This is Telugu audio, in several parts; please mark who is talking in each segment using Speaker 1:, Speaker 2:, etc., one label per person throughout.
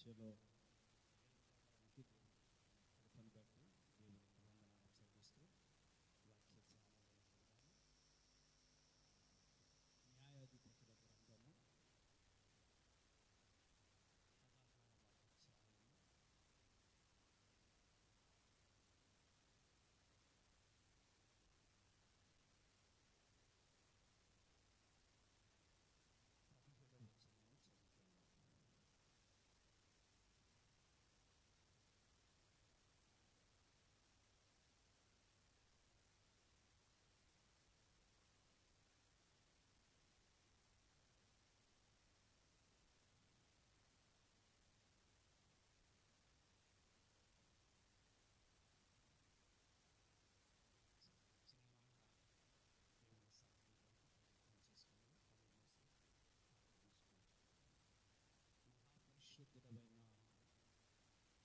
Speaker 1: పరిచయలో కృపను బట్టి దేవునికి వందనాలు చెల్లిస్తూ వాక్య న్యాయాధిపతుల గ్రంథము 16వ అధ్యాయము 17వ దేవుని సన్నిధిలో చేసుకుని మహాపరిశుద్ధుడైన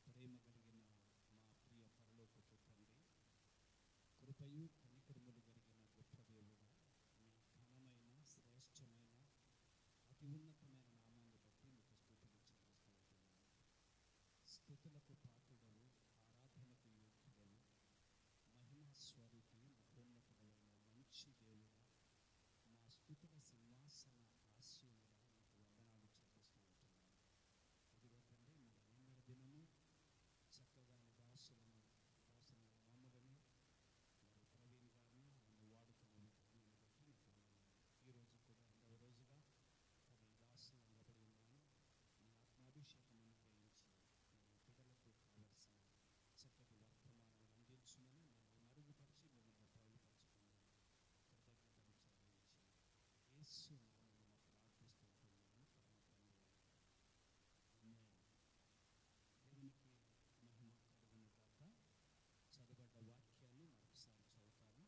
Speaker 1: ప్రేమ కలిగిన మా ప్రియ పరలోకపు తండ్రి, కృపయు కనికరములు కలిగిన గొప్ప దేవుడా, మీ ఘనమైన శ్రేష్టమైన అతి ఉన్నతమైన నామాన్ని బట్టి మీకు స్తుతులు చెల్లిస్తూ ఉంటున్నాను. స్తుతులకు పాత్రుడవు, ఆరాధనకు యోగ్యుడవు, మహిమా స్వరూపి, మహోన్నతుడైన మంచి దేవుడా, మా స్తుతుల సింహాసన ఆశీనుడా, మీకు వందనాలు చెల్లిస్తూ ఉంటున్నాను. ఇదిగో తండ్రి, మీ నిన్నటి దినము చక్కగా దాసులను మమ్మలను మరి ప్రవీణ్ గారిని నన్ను వాడుతున్న విధానాన్ని బట్టి మీకు వందనాలు. ఈరోజు కూడా రెండవ రోజుగా మరి దాసులు నిలబడి ఉన్నాను. మీ ఆత్మాభిషేకం అనుగ్రహించి మీ బిడ్డలకు కావలసిన చక్కటి వర్తమానాలను అందించుమని నన్ను మరుగుపరిచి మిమ్మల్ని బయలుపరచుకున్నాను. కృతజ్ఞతలు చెల్లించి యేసు నామమున ప్రార్థిస్తుంటున్నాను పరమ తండ్రి. ఆమేన్. దేవునికి మహిమ కలుగును గాక. చదవబడ్డ వాక్యాన్ని మరొకసారి చదువుతాను.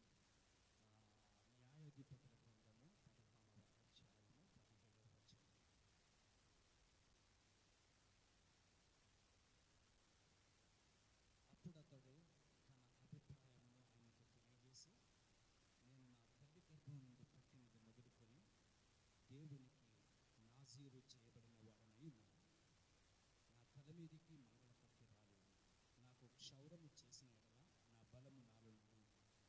Speaker 1: న్యాయాధిపతుల గ్రంథము 16వ అధ్యాయము 17వ వచనం. అప్పుడు అతడు తన అభిప్రాయమును ఆయనకు తెలియజేసి, నేను నా తల్లి గర్భం నుండి పుట్టినది మొదలుకొని దేవునికి నాజీరు చేయబడిన వాడనై ఉన్నాను. నా తల మీదికి మంగళకత్తి రాలేదు. నాకు క్షౌరము చేసిన ఎడల నా బలము నాలో నుండి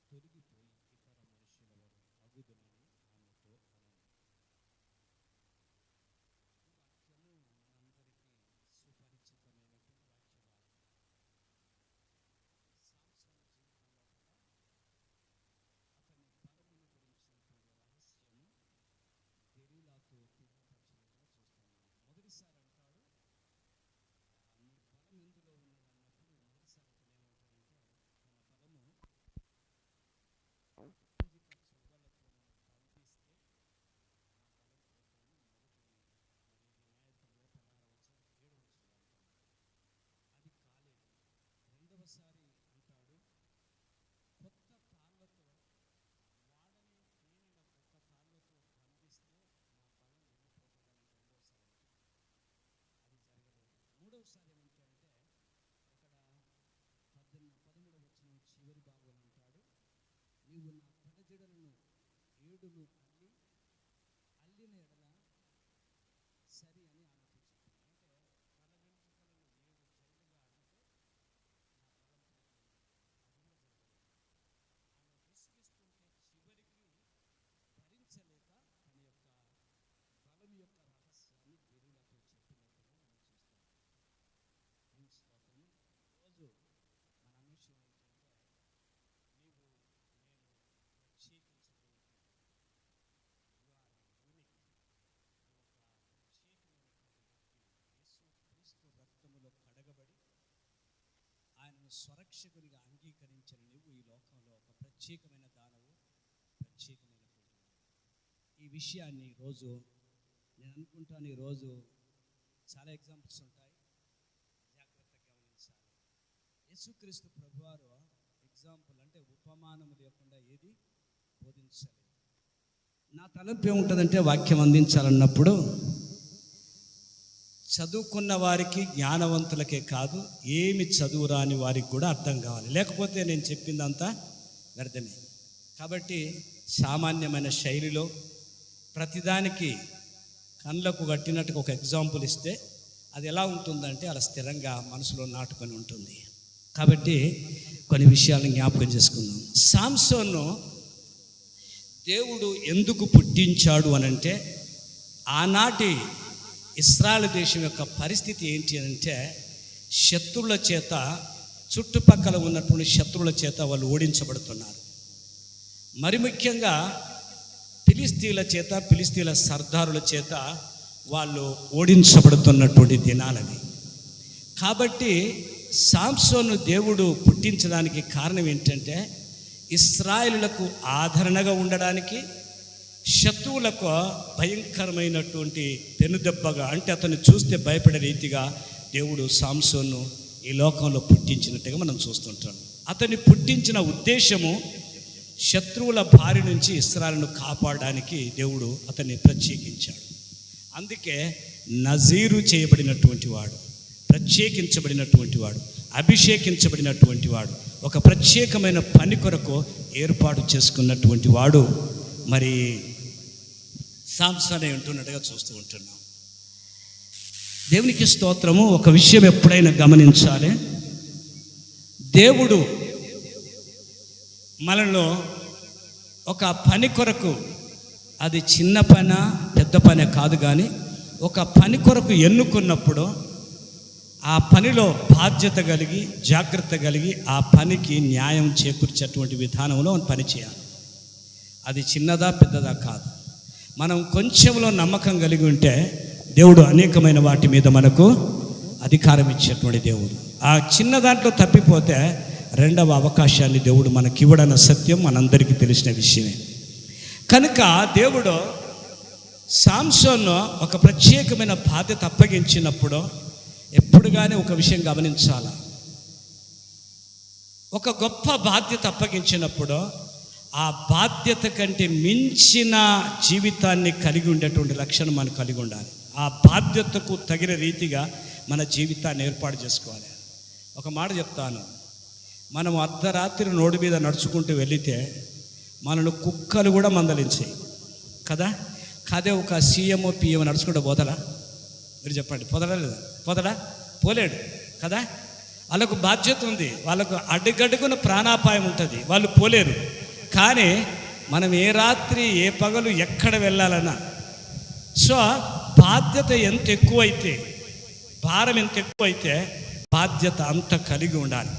Speaker 1: తొలగిపోయి ఇతర మనుషుల వారు అగుదునని ఆమెతో అనెను. ఈ వాక్యము మనందరికీ సుపరిచితమైనటువంటి వాక్య భాగం. సాంసోను జీవితంలో కూడా అతని బలమును గురించినటువంటి రహస్యము దెలీలాతో తెలియపరిచినట్టుగా చూస్తున్నాము. మొదటిసారి అంటాడు, నీ బలం ఎందులో ఉన్నది అన్నప్పుడు మొదటిసారి అతను ఏమంటాడంటే, తన బలము సామాజిక చొవ్వలతో నన్ను పంపిస్తే నా బలం పోతాను. మొదటి మరి ఇది న్యాయాధిపతులు 16వ అధ్యాయం 7వ వచనంలో అంటాడు. అది కాలేదు. రెండవసారి అంటాడు, కొత్త తాళ్ళతో వాడని పేనిన కొత్త తాళ్ళతో బంధిస్తే నా బలం వెళ్ళిపోతుందని రెండవసారి అంటాడు. అది జరగలేదు. మూడవసారి ఏమంటాడంటే, ఇక్కడ 13వ వచనం చివరి భాగంలో అంటాడు, నీవు నా తలజడలను 7 అల్లిన ఎడల సరి అని ఆమెతో చెప్పింది. అంటే తల వెంట్రుకలను 7 జడలుగా అల్లితే నా బలం పోతుంది. అది కూడా జరగలేదు. ఆమె విసిగిస్తుంటే చివరికి భరించలేక తన యొక్క బలం యొక్క రహస్యాన్ని దెలీలాతో చెప్పినట్టుగా మనం చూస్తాం. స్తోత్రం. ఈరోజు మన అంశం ఏంటంటే, నీవు నేను ప్రత్యేకించబడి యు ఆర్ యూనిక్. నువ్వు ఒక ప్రత్యేకమైనటువంటి వ్యక్తి. యేసు క్రీస్తు రక్తములో కడగబడి ఆయనను స్వరక్షకునిగా అంగీకరించిన నువ్వు ఈ లోకంలో ఒక ప్రత్యేకమైన దానవు, ప్రత్యేకమైనటువంటి వాడు. ఈ విషయాన్ని ఈరోజు నేను అనుకుంటాను, ఈరోజు చాలా ఎగ్జాంపుల్స్ ఉంటాయి, జాగ్రత్తగా గమనించాలి. యేసుక్రీస్తు ప్రభువారు ఎగ్జాంపుల్ అంటే ఉపమానము లేకుండా ఏది బోధించలేదు. నా తలంపు ఏముంటుందంటే, వాక్యం అందించాలన్నప్పుడు చదువుకున్న వారికి, జ్ఞానవంతులకే కాదు, ఏమి చదువు రాని వారికి కూడా అర్థం కావాలి. లేకపోతే నేను చెప్పిందంతా వ్యర్థమే. కాబట్టి సామాన్యమైన శైలిలో ప్రతిదానికి కళ్ళకు కట్టినట్టుగా ఒక ఎగ్జాంపుల్ ఇస్తే అది ఎలా ఉంటుందంటే అలా స్థిరంగా మనసులో నాటుకొని ఉంటుంది. కాబట్టి కొన్ని విషయాలను జ్ఞాపకం చేసుకుందాం. సాంసోను దేవుడు ఎందుకు పుట్టించాడు అనంటే, ఆనాటి ఇశ్రాయేలు దేశం యొక్క పరిస్థితి ఏంటి అంటే, శత్రువుల చేత, చుట్టుపక్కల ఉన్నటువంటి శత్రువుల చేత వాళ్ళు ఓడించబడుతున్నారు. మరి ముఖ్యంగా ఫిలిస్తీన్ల చేత, ఫిలిస్తీన్ల సర్దారుల చేత వాళ్ళు ఓడించబడుతున్నటువంటి దినాలవి. కాబట్టి సాంసోను దేవుడు పుట్టించడానికి కారణం ఏంటంటే, ఇశ్రాయేలులకు ఆదరణగా ఉండడానికి, శత్రువులకు భయంకరమైనటువంటి పెనుదెబ్బగా, అంటే అతన్ని చూస్తే భయపడే రీతిగా దేవుడు సాంసోను ఈ లోకంలో పుట్టించినట్టుగా మనం చూస్తుంటాం. అతన్ని పుట్టించిన ఉద్దేశము శత్రువుల బారి నుంచి ఇశ్రాయేలును కాపాడడానికి దేవుడు అతన్ని ప్రత్యేకించాడు. అందుకే నజీరు చేయబడినటువంటి వాడు, ప్రత్యేకించబడినటువంటి వాడు, అభిషేకించబడినటువంటి వాడు, ఒక ప్రత్యేకమైన పని కొరకు ఏర్పాటు చేసుకున్నటువంటి వాడు మరి సాంసోనే ఉంటున్నట్టుగా చూస్తూ ఉంటున్నాం. దేవునికి స్తోత్రము. ఒక విషయం ఎప్పుడైనా గమనించాలి, దేవుడు మనలో ఒక పని కొరకు, అది చిన్న పని పెద్ద పని కాదు, కానీ ఒక పని కొరకు ఎన్నుకున్నప్పుడు ఆ పనిలో బాధ్యత కలిగి, జాగ్రత్త కలిగి, ఆ పనికి న్యాయం చేకూర్చేటువంటి విధానంలో పని చేయాలి. అది చిన్నదా పెద్దదా కాదు. మనం కొంచెంలో నమ్మకం కలిగి ఉంటే దేవుడు అనేకమైన వాటి మీద మనకు అధికారం ఇచ్చేటువంటి దేవుడు. ఆ చిన్న దాంట్లో తప్పిపోతే రెండవ అవకాశాన్ని దేవుడు మనకి ఇవ్వడన్న సత్యం మనందరికీ తెలిసిన విషయమే. కనుక దేవుడు సాంసోను ఒక ప్రత్యేకమైన బాధ్యత అప్పగించినప్పుడు ఎప్పుడు కానీ ఒక విషయం గమనించాలి. ఒక గొప్ప బాధ్యత అప్పగించినప్పుడు ఆ బాధ్యత కంటే మించిన జీవితాన్ని కలిగి ఉండేటువంటి లక్షణం మనకు కలిగి ఉండాలి. ఆ బాధ్యతకు తగిన రీతిగా మన జీవితాన్ని ఏర్పాటు చేసుకోవాలి. ఒక మాట చెప్తాను, మనం అర్ధరాత్రి రోడ్డు మీద నడుచుకుంటూ వెళితే మనను కుక్కలు కూడా మందలించాయి కదా. కాదే ఒక సీఎంఓ పిఎం నడుచుకుంటూ పోతాడా? మీరు చెప్పండి, పోతాడా లేదా? పోతాడా? పోలేడు కదా. వాళ్ళకు బాధ్యత ఉంది, వాళ్ళకు అడుగడుగున ప్రాణాపాయం ఉంటుంది, వాళ్ళు పోలేరు. కానీ మనం ఏ రాత్రి ఏ పగలు ఎక్కడ వెళ్ళాలన్నా, సో బాధ్యత ఎంత ఎక్కువైతే, భారం ఎంత ఎక్కువైతే బాధ్యత అంత కలిగి ఉండాలి.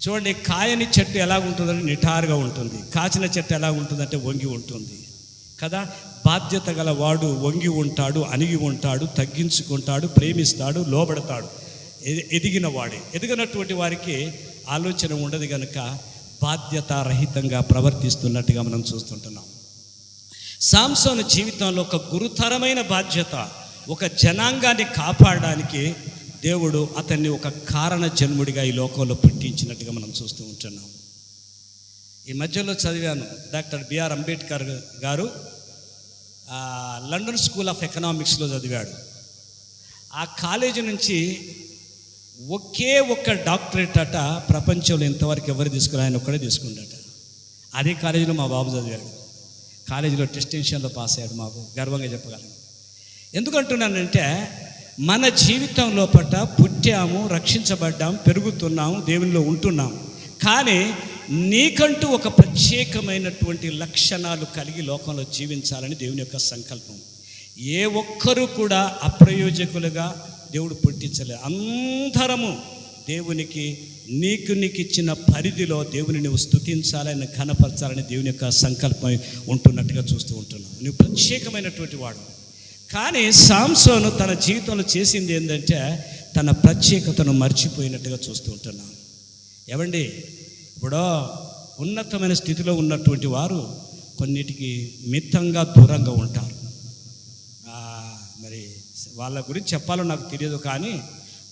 Speaker 1: చూడండి, కాయని చెట్టు ఎలా ఉంటుందంటే నిటారుగా ఉంటుంది, కాచిన చెట్టు ఎలా ఉంటుందంటే వంగి ఉంటుంది కదా. బాధ్యత గల వాడు వంగి ఉంటాడు, అణిగి ఉంటాడు, తగ్గించుకుంటాడు, ప్రేమిస్తాడు, లోబడతాడు. ఎదిగిన వాడే. ఎదిగినటువంటి వారికి ఆలోచన ఉండదు కనుక బాధ్యతారహితంగా ప్రవర్తిస్తున్నట్టుగా మనం చూస్తుంటున్నాం. సాంసోను జీవితంలో ఒక గురుతరమైన బాధ్యత, ఒక జనాంగాన్ని కాపాడడానికి దేవుడు అతన్ని ఒక కారణ జన్ముడిగా ఈ లోకంలో పుట్టించినట్టుగా మనం చూస్తూ ఉంటున్నాం. ఈ మధ్యలో చదివాను, డాక్టర్ బిఆర్ అంబేద్కర్ గారు లండన్ స్కూల్ ఆఫ్ ఎకనామిక్స్లో చదివాడు. ఆ కాలేజీ నుంచి ఒకే ఒక్క డాక్టరేట్ అట ప్రపంచంలో ఇంతవరకు ఎవరు తీసుకుని, ఆయన ఒక్కడే తీసుకుంటాట. అదే కాలేజీలో మా బాబు చదివాడు. కాలేజీలో డిస్టింక్షన్లో పాస్ అయ్యాడు. మాకు గర్వంగా చెప్పగలను. ఎందుకంటున్నానంటే, మన జీవితం లోపల పుట్టాము, రక్షించబడ్డాం, పెరుగుతున్నాము, దేవునిలో ఉంటున్నాం. కానీ నీకంటూ ఒక ప్రత్యేకమైనటువంటి లక్షణాలు కలిగి లోకంలో జీవించాలని దేవుని యొక్క సంకల్పం. ఏ ఒక్కరూ కూడా అప్రయోజకులుగా దేవుడు పుట్టించలేదు. అందరము దేవునికి నీకు ఇచ్చిన పరిధిలో దేవుని నువ్వు స్తుతించాలని, ఘనపరచాలని దేవుని యొక్క సంకల్పం ఉంటున్నట్టుగా చూస్తూ ఉంటున్నావు. నువ్వు ప్రత్యేకమైనటువంటి వాడు. కానీ సాంసోను తన జీవితంలో చేసింది ఏంటంటే, తన ప్రత్యేకతను మర్చిపోయినట్టుగా చూస్తూ ఉంటున్నాం. ఏమండి, ఇప్పుడు ఉన్నతమైన స్థితిలో ఉన్నటువంటి వారు కొన్నిటికి మితంగా దూరంగా ఉంటారు. మరి వాళ్ళ గురించి చెప్పాలో నాకు తెలియదు, కానీ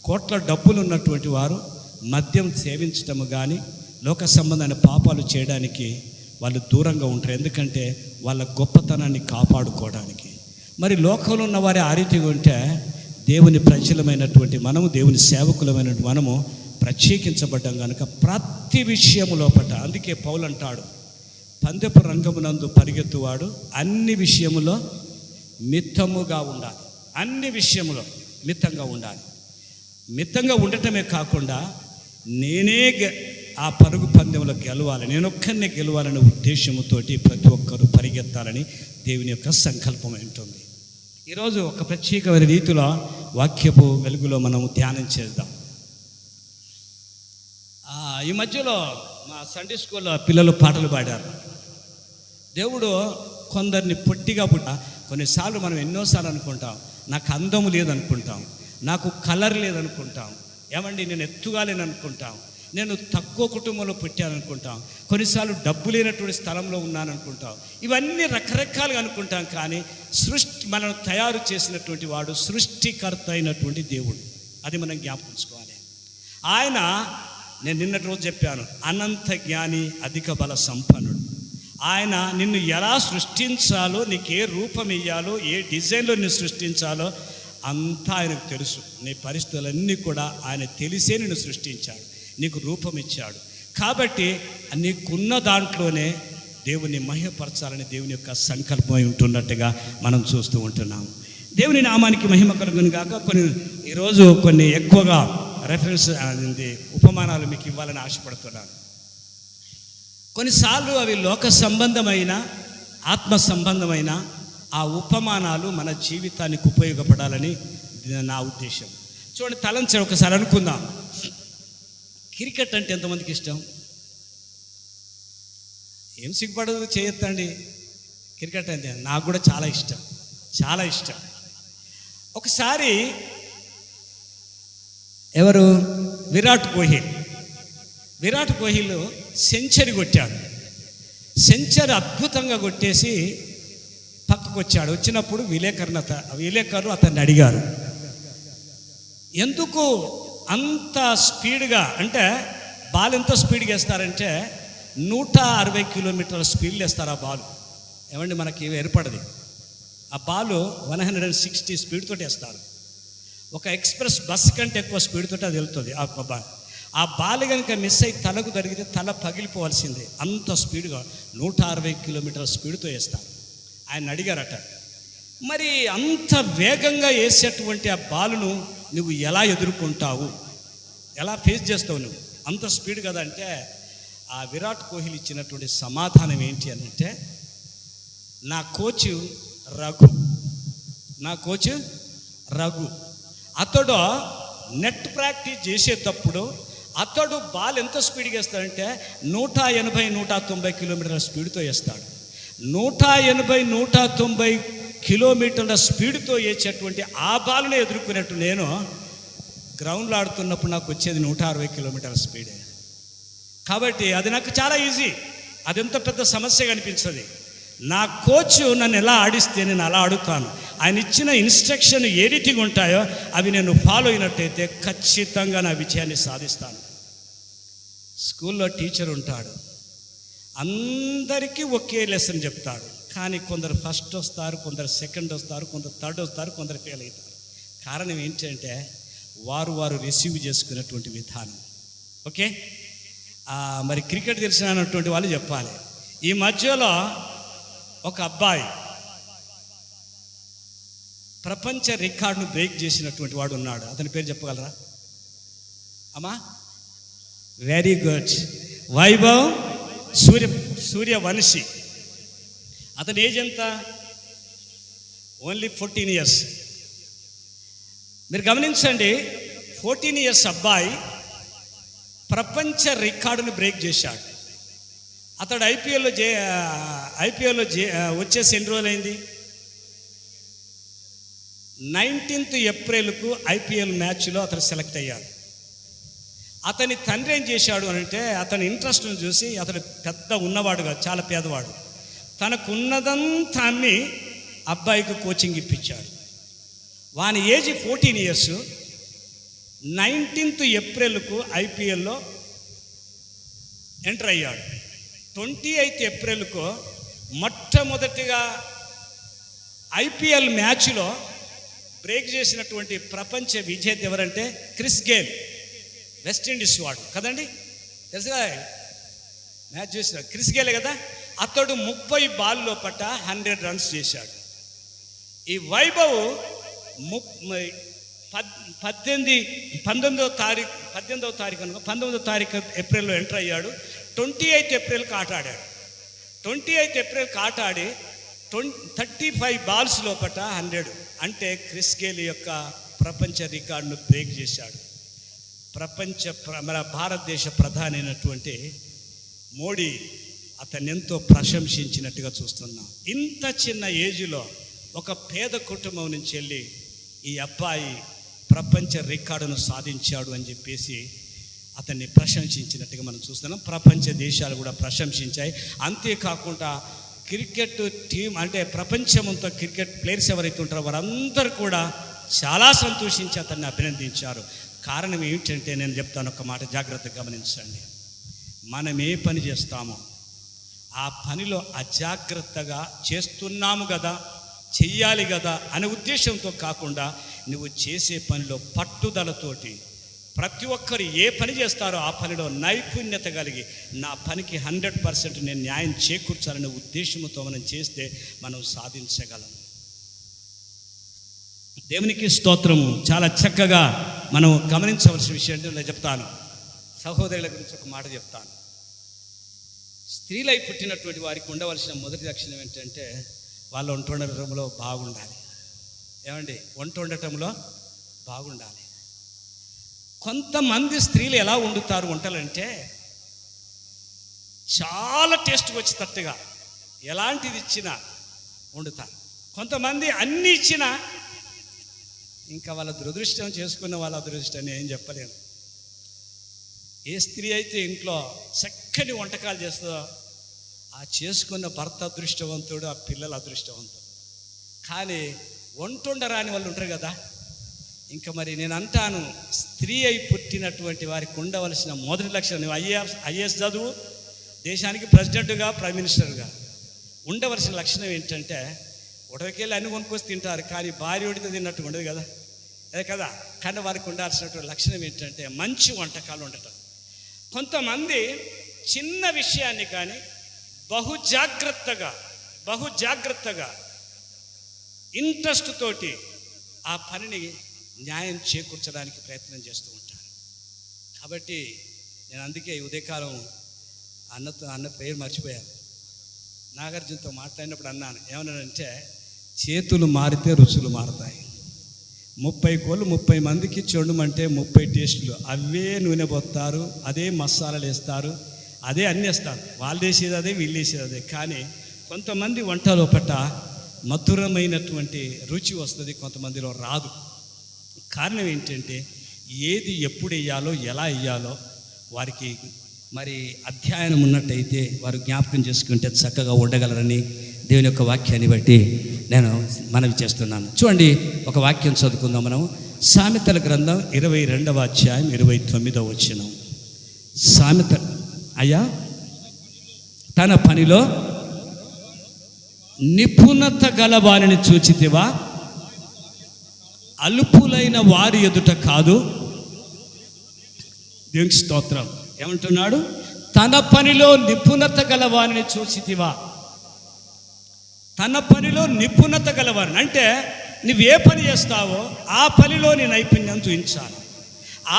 Speaker 1: కోట్ల డబ్బులు ఉన్నటువంటి వారు మద్యం సేవించటము కానీ లోక సంబంధమైన పాపాలు చేయడానికి వాళ్ళు దూరంగా ఉంటారు. ఎందుకంటే వాళ్ళ గొప్పతనాన్ని కాపాడుకోవడానికి. మరి లోకంలో ఉన్న వారి ఆ రీతిగా ఉంటే, దేవుని ప్రజలమైనటువంటి మనము, దేవుని సేవకులమైనటువంటి మనము ప్రత్యేకించబడ్డాం కనుక ప్రతి విషయము లోపట, అందుకే పౌలు అంటాడు, పందెపు రంగమునందు పరిగెత్తువాడు అన్ని విషయములో మితముగా ఉండాలి. అన్ని విషయములో మితంగా ఉండాలి. మితంగా ఉండటమే కాకుండా నేనే ఆ పరుగు పందెంలో గెలవాలి, నేనొక్కరినే గెలవాలనే ఉద్దేశంతోటి ప్రతి ఒక్కరూ పరిగెత్తాలని దేవుని యొక్క సంకల్పం ఉంటుంది. ఈరోజు ఒక ప్రత్యేకమైన రీతిలో వాక్యపు వెలుగులో మనం ధ్యానం చేద్దాం. ఈ మధ్యలో మా సండే స్కూల్లో పిల్లలు పాటలు పాడారు. దేవుడు కొందరిని పొట్టిగా కొన్నిసార్లు మనం ఎన్నోసార్లు అనుకుంటాం, నాకు అందము లేదనుకుంటాం, నాకు కలర్ లేదనుకుంటాం, ఏమండి నేను ఎత్తుగా లేననుకుంటాం, నేను తక్కువ కుటుంబంలో పుట్టాననుకుంటాం, కొన్నిసార్లు డబ్బు లేనటువంటి స్థలంలో ఉన్నాననుకుంటాం. ఇవన్నీ రకరకాలుగా అనుకుంటాం. కానీ మనం తయారు చేసినటువంటి వాడు సృష్టికర్త అయినటువంటి దేవుడు. అది మనం జ్ఞాపకించుకోవాలి. ఆయన, నేను నిన్నటి రోజు చెప్పాను, అనంత జ్ఞాని, అధిక బల సంపన్నుడు. ఆయన నిన్ను ఎలా సృష్టించాలో, నీకు ఏ రూపం ఇయ్యాలో, ఏ డిజైన్లో నిన్ను సృష్టించాలో అంతా ఆయనకు తెలుసు. నీ పరిస్థితులన్నీ కూడా ఆయన తెలిసే నిన్ను సృష్టించాడు, నీకు రూపం ఇచ్చాడు. కాబట్టి నీకున్న దాంట్లోనే దేవుని మహిమపరచాలని దేవుని యొక్క సంకల్పమై ఉంటున్నట్టుగా మనం చూస్తూ ఉంటున్నాము. దేవుని నామానికి మహిమ కలుగును గాక. ఈరోజు కొన్ని ఎక్కువగా రెఫరెన్స్ ఉపమానాలు మీకు ఇవ్వాలని ఆశపడుతున్నాను. కొన్నిసార్లు అవి లోక సంబంధమైన, ఆత్మ సంబంధమైన ఆ ఉపమానాలు మన జీవితానికి ఉపయోగపడాలని నా ఉద్దేశం. చూడండి, తలంచండి, ఒకసారి అనుకుందాం. క్రికెట్ అంటే ఎంతమందికి ఇష్టం? ఏం సిగ్గుపడదు, చేయొద్దండి. క్రికెట్ అంటే నాకు కూడా చాలా ఇష్టం, చాలా ఇష్టం. ఒకసారి ఎవరు? విరాట్ కోహ్లీ సెంచరీ కొట్టాడు. సెంచరీ అద్భుతంగా కొట్టేసి పక్కకు వచ్చాడు. వచ్చినప్పుడు విలేకరులు అతన్ని అడిగారు, ఎందుకు అంత స్పీడ్గా, అంటే బాల్ ఎంత స్పీడ్గా వేస్తారంటే 160 కిలోమీటర్ల స్పీడ్లో వేస్తారు ఆ బాల్. ఏమండి, మనకి ఏర్పడదు. ఆ బాలు 160 స్పీడ్ తోటి వేస్తారు. ఒక ఎక్స్ప్రెస్ బస్ కంటే ఎక్కువ స్పీడ్ తోటి అది వెళ్తుంది ఆ బాల్ కనుక మిస్ అయ్యి తలకు తగిలితే తల పగిలిపోవాల్సిందే. అంత స్పీడ్గా 160 కిలోమీటర్ల స్పీడ్తో వేస్తారు. ఆయన అడిగారట, మరి అంత వేగంగా వేసేటువంటి ఆ బాలును నువ్వు ఎలా ఎదుర్కొంటావు, ఎలా ఫేస్ చేస్తావు నువ్వు, అంత స్పీడ్ కదా అంటే, ఆ విరాట్ కోహ్లీ ఇచ్చినటువంటి సమాధానం ఏంటి అని అంటే, నా కోచ్ రఘు అతడు నెట్ ప్రాక్టీస్ చేసేటప్పుడు అతడు బాల్ ఎంత స్పీడ్గా వేస్తాడంటే 180-190 కిలోమీటర్ల స్పీడ్తో వేస్తాడు. 180-190 కిలోమీటర్ల స్పీడ్తో వేసేటువంటి ఆ బాల్ని ఎదుర్కొనేట్టు నేను గ్రౌండ్లో ఆడుతున్నప్పుడు నాకు వచ్చేది 160 కిలోమీటర్ల స్పీడే. కాబట్టి అది నాకు చాలా ఈజీ, అదెంత పెద్ద సమస్యగా అనిపించదు. నా కోచ్ నన్ను ఎలా ఆడిస్తే నేను అలా ఆడుతాను. ఆయన ఇచ్చిన ఇన్స్ట్రక్షన్ ఏ రీతిగా ఉంటాయో అవి నేను ఫాలో అయినట్టయితే ఖచ్చితంగా నా విజయాన్ని సాధిస్తాను. స్కూల్లో టీచర్ ఉంటాడు, అందరికీ ఒకే లెసన్ చెప్తాడు. కానీ కొందరు ఫస్ట్ వస్తారు, కొందరు సెకండ్ వస్తారు, కొందరు థర్డ్ వస్తారు, కొందరు ఫెయిల్ అవుతారు. కారణం ఏంటంటే వారు రిసీవ్ చేసుకున్నటువంటి విధానం. ఓకే, మరి క్రికెట్ తెలిసినటువంటి వాళ్ళు చెప్పాలి. ఈ మధ్యలో ఒక అబ్బాయి ప్రపంచ రికార్డును బ్రేక్ చేసినటువంటి వాడు ఉన్నాడు. అతని పేరు చెప్పగలరా అమ్మా? Very good, Vaibhav Suryavanshi. అతని ఏజ్ ఎంత? Only 14 years. మీరు గమనించండి, 14 ఇయర్స్ అబ్బాయి ప్రపంచ రికార్డును బ్రేక్ చేశాడు. అతడు ఐపీఎల్లో వచ్చేసి ఎన్ని రోజులైంది? 19th ఏప్రిల్కు ఐపీఎల్ మ్యాచ్లో అతను సెలెక్ట్ అయ్యాడు. అతని తండ్రి ఏం చేశాడు అని అంటే, అతని ఇంట్రెస్ట్ను చూసి, అతడు పెద్ద ఉన్నవాడుగా, చాలా పేదవాడు, తనకున్నదంతా అమ్మి అబ్బాయికి కోచింగ్ ఇప్పించాడు. వాని ఏజ్ 14 ఇయర్స్. 19th ఏప్రిల్కు ఐపీఎల్లో ఎంటర్ అయ్యాడు. 28th ఏప్రిల్కు మొట్టమొదటిగా ఐపీఎల్ మ్యాచ్లో బ్రేక్ చేసినటువంటి ప్రపంచ విజేత ఎవరంటే క్రిస్ గేల్, వెస్టిండీస్ వాడు కదండి, తెలుసు కదా, మ్యాచ్ చేసిన క్రిస్ గేలే కదా. అతడు 30 బాల్లో పట్ట 100 రన్స్ చేశాడు. ఈ వైభవ్ 19వ తారీఖు ఏప్రిల్లో ఎంటర్ అయ్యాడు. 28th ఏప్రిల్కి ఆట ఆడాడు. 28th ఏప్రిల్కి ఆట ఆడి 35 బాల్స్ లోపట 100, అంటే క్రిస్ గేల్ యొక్క ప్రపంచ రికార్డును బ్రేక్ చేశాడు. మన భారతదేశ ప్రధాని అయినటువంటి మోడీ అతన్ని ఎంతో ప్రశంసించినట్టుగా చూస్తున్నాం. ఇంత చిన్న ఏజ్లో ఒక పేద కుటుంబం నుంచి వెళ్ళి ఈ అబ్బాయి ప్రపంచ రికార్డును సాధించాడు అని చెప్పేసి అతన్ని ప్రశంసించినట్టుగా మనం చూస్తున్నాం. ప్రపంచ దేశాలు కూడా ప్రశంసించాయి. అంతేకాకుండా క్రికెట్ టీం, అంటే ప్రపంచమంతా క్రికెట్ ప్లేయర్స్ ఎవరైతే ఉంటారో వారందరూ కూడా చాలా సంతోషించి అతన్ని అభినందించారు. కారణం ఏమిటంటే నేను చెప్తాను, ఒక మాట జాగ్రత్తగా గమనించండి. మనం ఏ పని చేస్తామో ఆ పనిలో అజాగ్రత్తగా చేస్తున్నాము కదా, చెయ్యాలి కదా అనే ఉద్దేశంతో కాకుండా నువ్వు చేసే పనిలో పట్టుదలతోటి, ప్రతి ఒక్కరు ఏ పని చేస్తారో ఆ పనిలో నైపుణ్యత కలిగి నా పనికి 100% నేను న్యాయం చేకూర్చాలనే ఉద్దేశంతో మనం చేస్తే మనం సాధించగలం. దేవునికి స్తోత్రము. చాలా చక్కగా మనం గమనించవలసిన విషయం నేను చెప్తాను. సహోదరుల గురించి ఒక మాట చెప్తాను. స్త్రీలై పుట్టినటువంటి వారికి ఉండవలసిన మొదటి లక్షణం ఏంటంటే వాళ్ళు వంట వండటంలో బాగుండాలి. ఏమండి, వంట వండటంలో బాగుండాలి. కొంతమంది స్త్రీలు ఎలా వండుతారు వంటలంటే చాలా టేస్ట్ వచ్చేటట్టుగా ఎలాంటిది ఇచ్చినా వండుతారు. కొంతమంది అన్ని ఇచ్చినా ఇంకా వాళ్ళ దురదృష్టం, చేసుకున్న వాళ్ళ అదృష్టం ఏం చెప్పలేను. ఏ స్త్రీ అయితే ఇంట్లో చక్కని వంటకాలు చేస్తుందో ఆ చేసుకున్న భర్త అదృష్టవంతుడు, ఆ పిల్లల అదృష్టవంతుడు. కానీ వంటుండరాని వాళ్ళు ఉంటారు కదా. ఇంకా మరి నేను అంటాను, స్త్రీ అయి పుట్టినటువంటి వారికి ఉండవలసిన మొదటి లక్షణం, నువ్వు ఐఏఎస్ చదువు, దేశానికి ప్రెసిడెంట్గా, ప్రైమ్ మినిస్టర్గా ఉండవలసిన లక్షణం ఏంటంటే ఉడవకెళ్ళి అన్ని కొనుక్కొచ్చి తింటారు, కానీ భార్య ఉడితే తిన్నట్టు ఉండదు కదా, అదే కదా. కానీ వారికి ఉండాల్సినటువంటి లక్షణం ఏంటంటే మంచి వంటకాలు ఉండటం. కొంతమంది చిన్న విషయాన్ని కానీ బహు జాగ్రత్తగా ఇంట్రెస్ట్ తోటి ఆ పనిని న్యాయం చేకూర్చడానికి ప్రయత్నం చేస్తూ ఉంటారు. కాబట్టి నేను అందుకే ఉదయకాలం అన్న పేరు మర్చిపోయాను. నాగార్జునతో మాట్లాడినప్పుడు అన్నాను, ఏమన్నానంటే చేతులు మారితే రుచులు మారుతాయి. 30 కోళ్ళు 30 మందికి చూడమంటే 30 టేస్టులు, అవే నూనె పోస్తారు, అదే మసాలాలు వేస్తారు, అదే అన్నీ వేస్తారు. వాళ్ళు వేసేది అదే, వీళ్ళు వేసేది అదే. కానీ కొంతమంది వంట లోపట మధురమైనటువంటి రుచి వస్తుంది, కొంతమందిలో రాదు. కారణం ఏంటంటే ఏది ఎప్పుడు వేయాలో, ఎలా వేయాలో వారికి మరి అధ్యయనం ఉన్నట్టయితే వారు జ్ఞాపకం చేసుకుంటే చక్కగా ఉండగలరని దేవుని యొక్క వాక్యాన్ని బట్టి నేను మనవి చేస్తున్నాను. చూడండి, ఒక వాక్యం చదువుకుందాం మనం. సామెతల గ్రంథం 22వ అధ్యాయం 29వ వచనం. సామెత, అయ్యా తన పనిలో నిపుణత గల వారిని చూచితివా, అల్పులైన వారి ఎదుట కాదు. దేవునికి స్తోత్రం. ఏమంటున్నాడు? తన పనిలో నిపుణత గల వారిని చూచితివా. తన పనిలో నిపుణత గలవారిని అంటే నువ్వే పని చేస్తావో ఆ పనిలో నీ నైపుణ్యం చూపించాలి.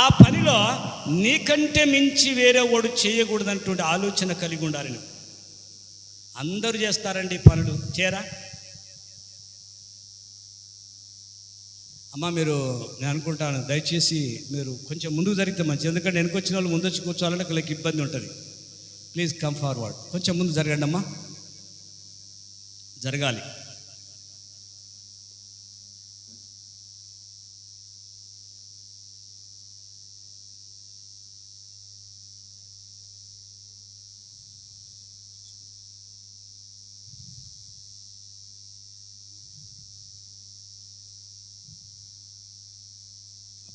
Speaker 1: ఆ పనిలో నీకంటే మించి వేరే వాడు చేయకూడదన్నటువంటి ఆలోచన కలిగి ఉండాలి. నువ్వు అందరూ చేస్తారండి పనులు, చేరా అమ్మ మీరు, నేను అనుకుంటాను దయచేసి మీరు కొంచెం ముందుకు జరిగితే మంచిది. ఎందుకంటే వెనక వచ్చిన వాళ్ళు ముందు వచ్చి కూర్చోవాలంటే వాళ్ళకి ఇబ్బంది ఉంటుంది. Please come forward. కొంచెం ముందు జరగండి అమ్మా, జరగాలి.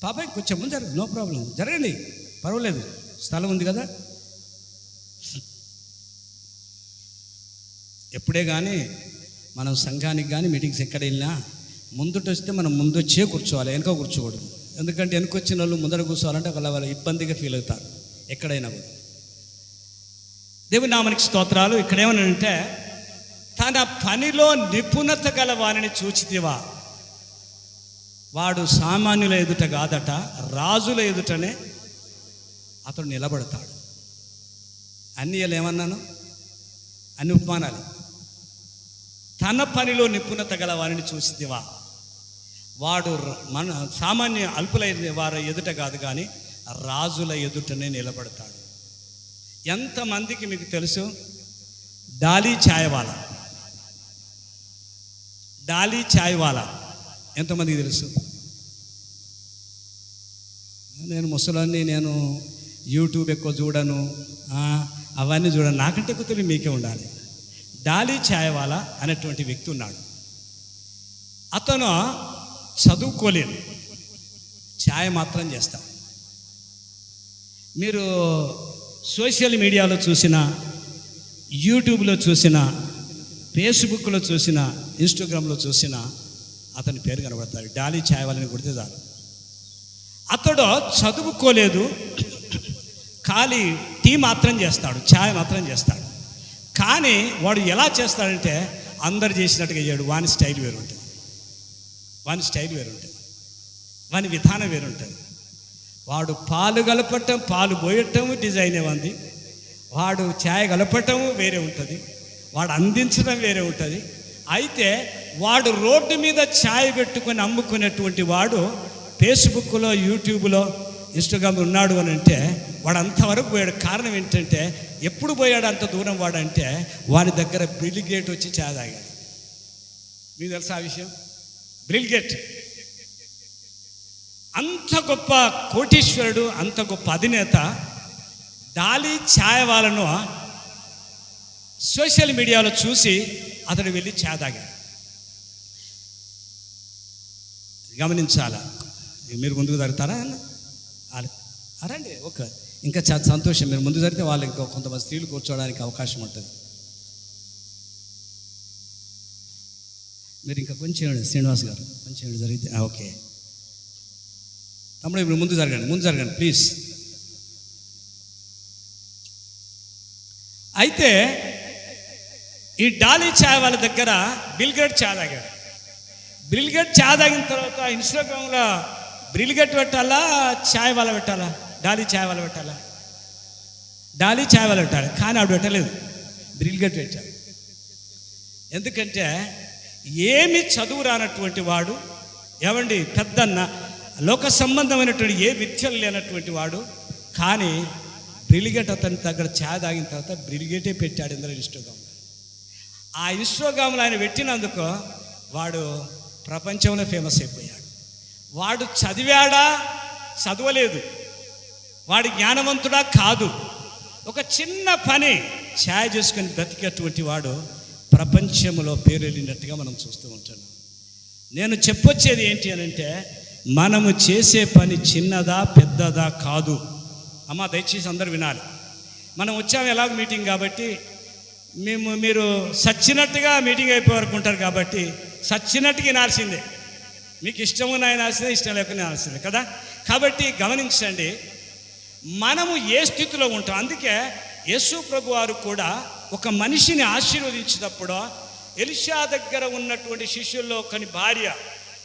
Speaker 1: పాపాయ్ కొంచెం ముందు జరగదు, నో ప్రాబ్లం, జరగండి, పర్వాలేదు, స్థలం ఉంది కదా. ఎప్పుడే కానీ మనం సంఘానికి కానీ మీటింగ్స్ ఎక్కడ వెళ్ళినా ముందుట వస్తే మనం ముందొచ్చే కూర్చోవాలి, వెనుక కూర్చోకూడదు. ఎందుకంటే వెనుక వచ్చిన వాళ్ళు ముందర కూర్చోవాలంటే వాళ్ళు ఇబ్బందిగా ఫీల్ అవుతారు ఎక్కడైనా కూడా. దేవుని నామానికి స్తోత్రాలు. ఇక్కడ ఏమనంటే తన పనిలో నిపుణత గల వారిని చూచితివా. వాడు సామాన్యుల ఎదుట కాదట, రాజుల ఎదుటనే అతడు నిలబడతాడు. అన్నీ ఏమన్నాను, అన్ని ఉపమానాలు. తన పనిలో నిపుణత గల వారిని చూసిదివా, వాడు మన సామాన్య అల్పులైన వారి ఎదుట కాదు కానీ రాజుల ఎదుటనే నిలబడతాడు. ఎంతమందికి మీకు తెలుసు డాలీ ఛాయ్వాలా ఎంతమందికి తెలుసు? నేను ముసలాన్ని, నేను యూట్యూబ్ ఎక్కువ చూడను, అవన్నీ చూడను, నాకంటే ఎక్కువ తెలివి మీకే ఉండాలి. డాలీ ఛాయ్వాలా అనేటువంటి వ్యక్తి ఉన్నాడు. అతను చదువుకోలేడు, ఛాయ్ మాత్రం చేస్తాడు. మీరు సోషల్ మీడియాలో చూసినా, యూట్యూబ్లో చూసినా, ఫేస్బుక్లో చూసినా, ఇన్స్టాగ్రామ్లో చూసినా అతని పేరు కనబడతాడు. డాలీ ఛాయ్వాలని కొడితే చాలు. అతడు చదువుకోలేదు, ఖాళీ టీ మాత్రం చేస్తాడు, ఛాయ్ మాత్రం చేస్తాడు. కానీ వాడు ఎలా చేస్తాడంటే అందరు చేసినట్టుగా చేయడు. వాని స్టైల్ వేరుంటుంది, వాని విధానం వేరుంటుంది. వాడు పాలు కలపటం, పాలు పోయటం డిజైనే ఉంది. వాడు ఛాయ్ కలపటం వేరే ఉంటుంది, వాడు అందించడం వేరే ఉంటుంది. అయితే వాడు రోడ్డు మీద ఛాయ్ పెట్టుకొని అమ్ముకునేటువంటి వాడు ఫేస్బుక్లో, యూట్యూబ్లో, ఇన్స్టాగ్రామ్లో ఉన్నాడు అని అంటే వాడు అంతవరకు పోయాడు. కారణం ఏంటంటే ఎప్పుడు పోయాడు అంత దూరం వాడంటే వాడి దగ్గర బిల్ గేట్ వచ్చి ఛాయ్ తాగాడు. మీకు తెలుసా ఆ విషయం? బిల్ గేట్ అంత గొప్ప కోటీశ్వరుడు, అంత గొప్ప అధినేత డాలీ ఛాయ్వాలను సోషల్ మీడియాలో చూసి అతడు వెళ్ళి ఛాయ్ తాగాడు. గమనించాలా? మీరు ముందుకు జరుగుతారా అరండి? ఇంకా చాలా సంతోషం. మీరు ముందు జరిగితే వాళ్ళు ఇంకా కొంతమంది స్త్రీలు కూర్చోవడానికి అవకాశం ఉంటుంది. మీరు ఇంకా కొంచెం శ్రీనివాస్ గారు కొంచెం జరిగితే ఓకే. తమ్ముడు మీరు ముందు జరగండి ప్లీజ్. అయితే ఈ డాలీ ఛాయ్ వాళ్ళ దగ్గర బిల్ గేట్ ఛాయ్ తాగాడు. బిల్ గేట్ ఛాయ్ తాగిన తర్వాత ఇన్స్టాగ్రామ్లో బిల్ గేట్ పెట్టాలా, ఛాయ్ వాళ్ళ పెట్టాలా? డాలీ ఛాయ్ వాళ్ళ పెట్టాలా? డాలీ ఛాయ్ వాళ్ళ పెట్టాలి. కానీ ఆవిడ పెట్టలేదు, బిల్ గేట్ పెట్టాడు. ఎందుకంటే ఏమి చదువు రానటువంటి వాడు, ఏమండి పెద్దన్న, లోక సంబంధమైనటువంటి ఏ విద్యలు లేనటువంటి వాడు, కానీ బ్రిలిగేట్ అతని దగ్గర ఛాయ్ తాగిన తర్వాత బ్రిలిగేటే పెట్టాడు ఇందులో ఇన్స్టాగ్రామ్. ఆ ఇన్స్టాగ్రామ్లో ఆయన పెట్టినందుకు వాడు ప్రపంచంలో ఫేమస్ అయిపోయాడు. వాడు చదివాడా? చదవలేదు. వాడు జ్ఞానవంతుడా? కాదు. ఒక చిన్న పని ఛాయ్ చేసుకొని బ్రతికేటువంటి వాడు ప్రపంచంలో పేరు వెళ్ళినట్టుగా మనం చూస్తూ ఉంటున్నాం. నేను చెప్పొచ్చేది ఏంటి అని అంటే, మనము చేసే పని చిన్నదా పెద్దదా కాదు. అమ్మ దయచేసి అందరూ వినాలి. మనం వచ్చాము ఎలాగో మీటింగ్ కాబట్టి, మీరు సచ్చినట్టుగా మీటింగ్ అయిపోయే వరకు ఉంటారు కాబట్టి సచ్చినట్టుగా వినాల్సిందే. మీకు ఇష్టము వినాల్సిందే, ఇష్టం లేకుండా వినాల్సిందే కదా. కాబట్టి గమనించండి, మనము ఏ స్థితిలో ఉంటాం. అందుకే యేసు ప్రభు వారు కూడా ఒక మనిషిని ఆశీర్వదించినప్పుడు ఎలీషా దగ్గర ఉన్నటువంటి శిష్యుల్లో ఒకని భార్య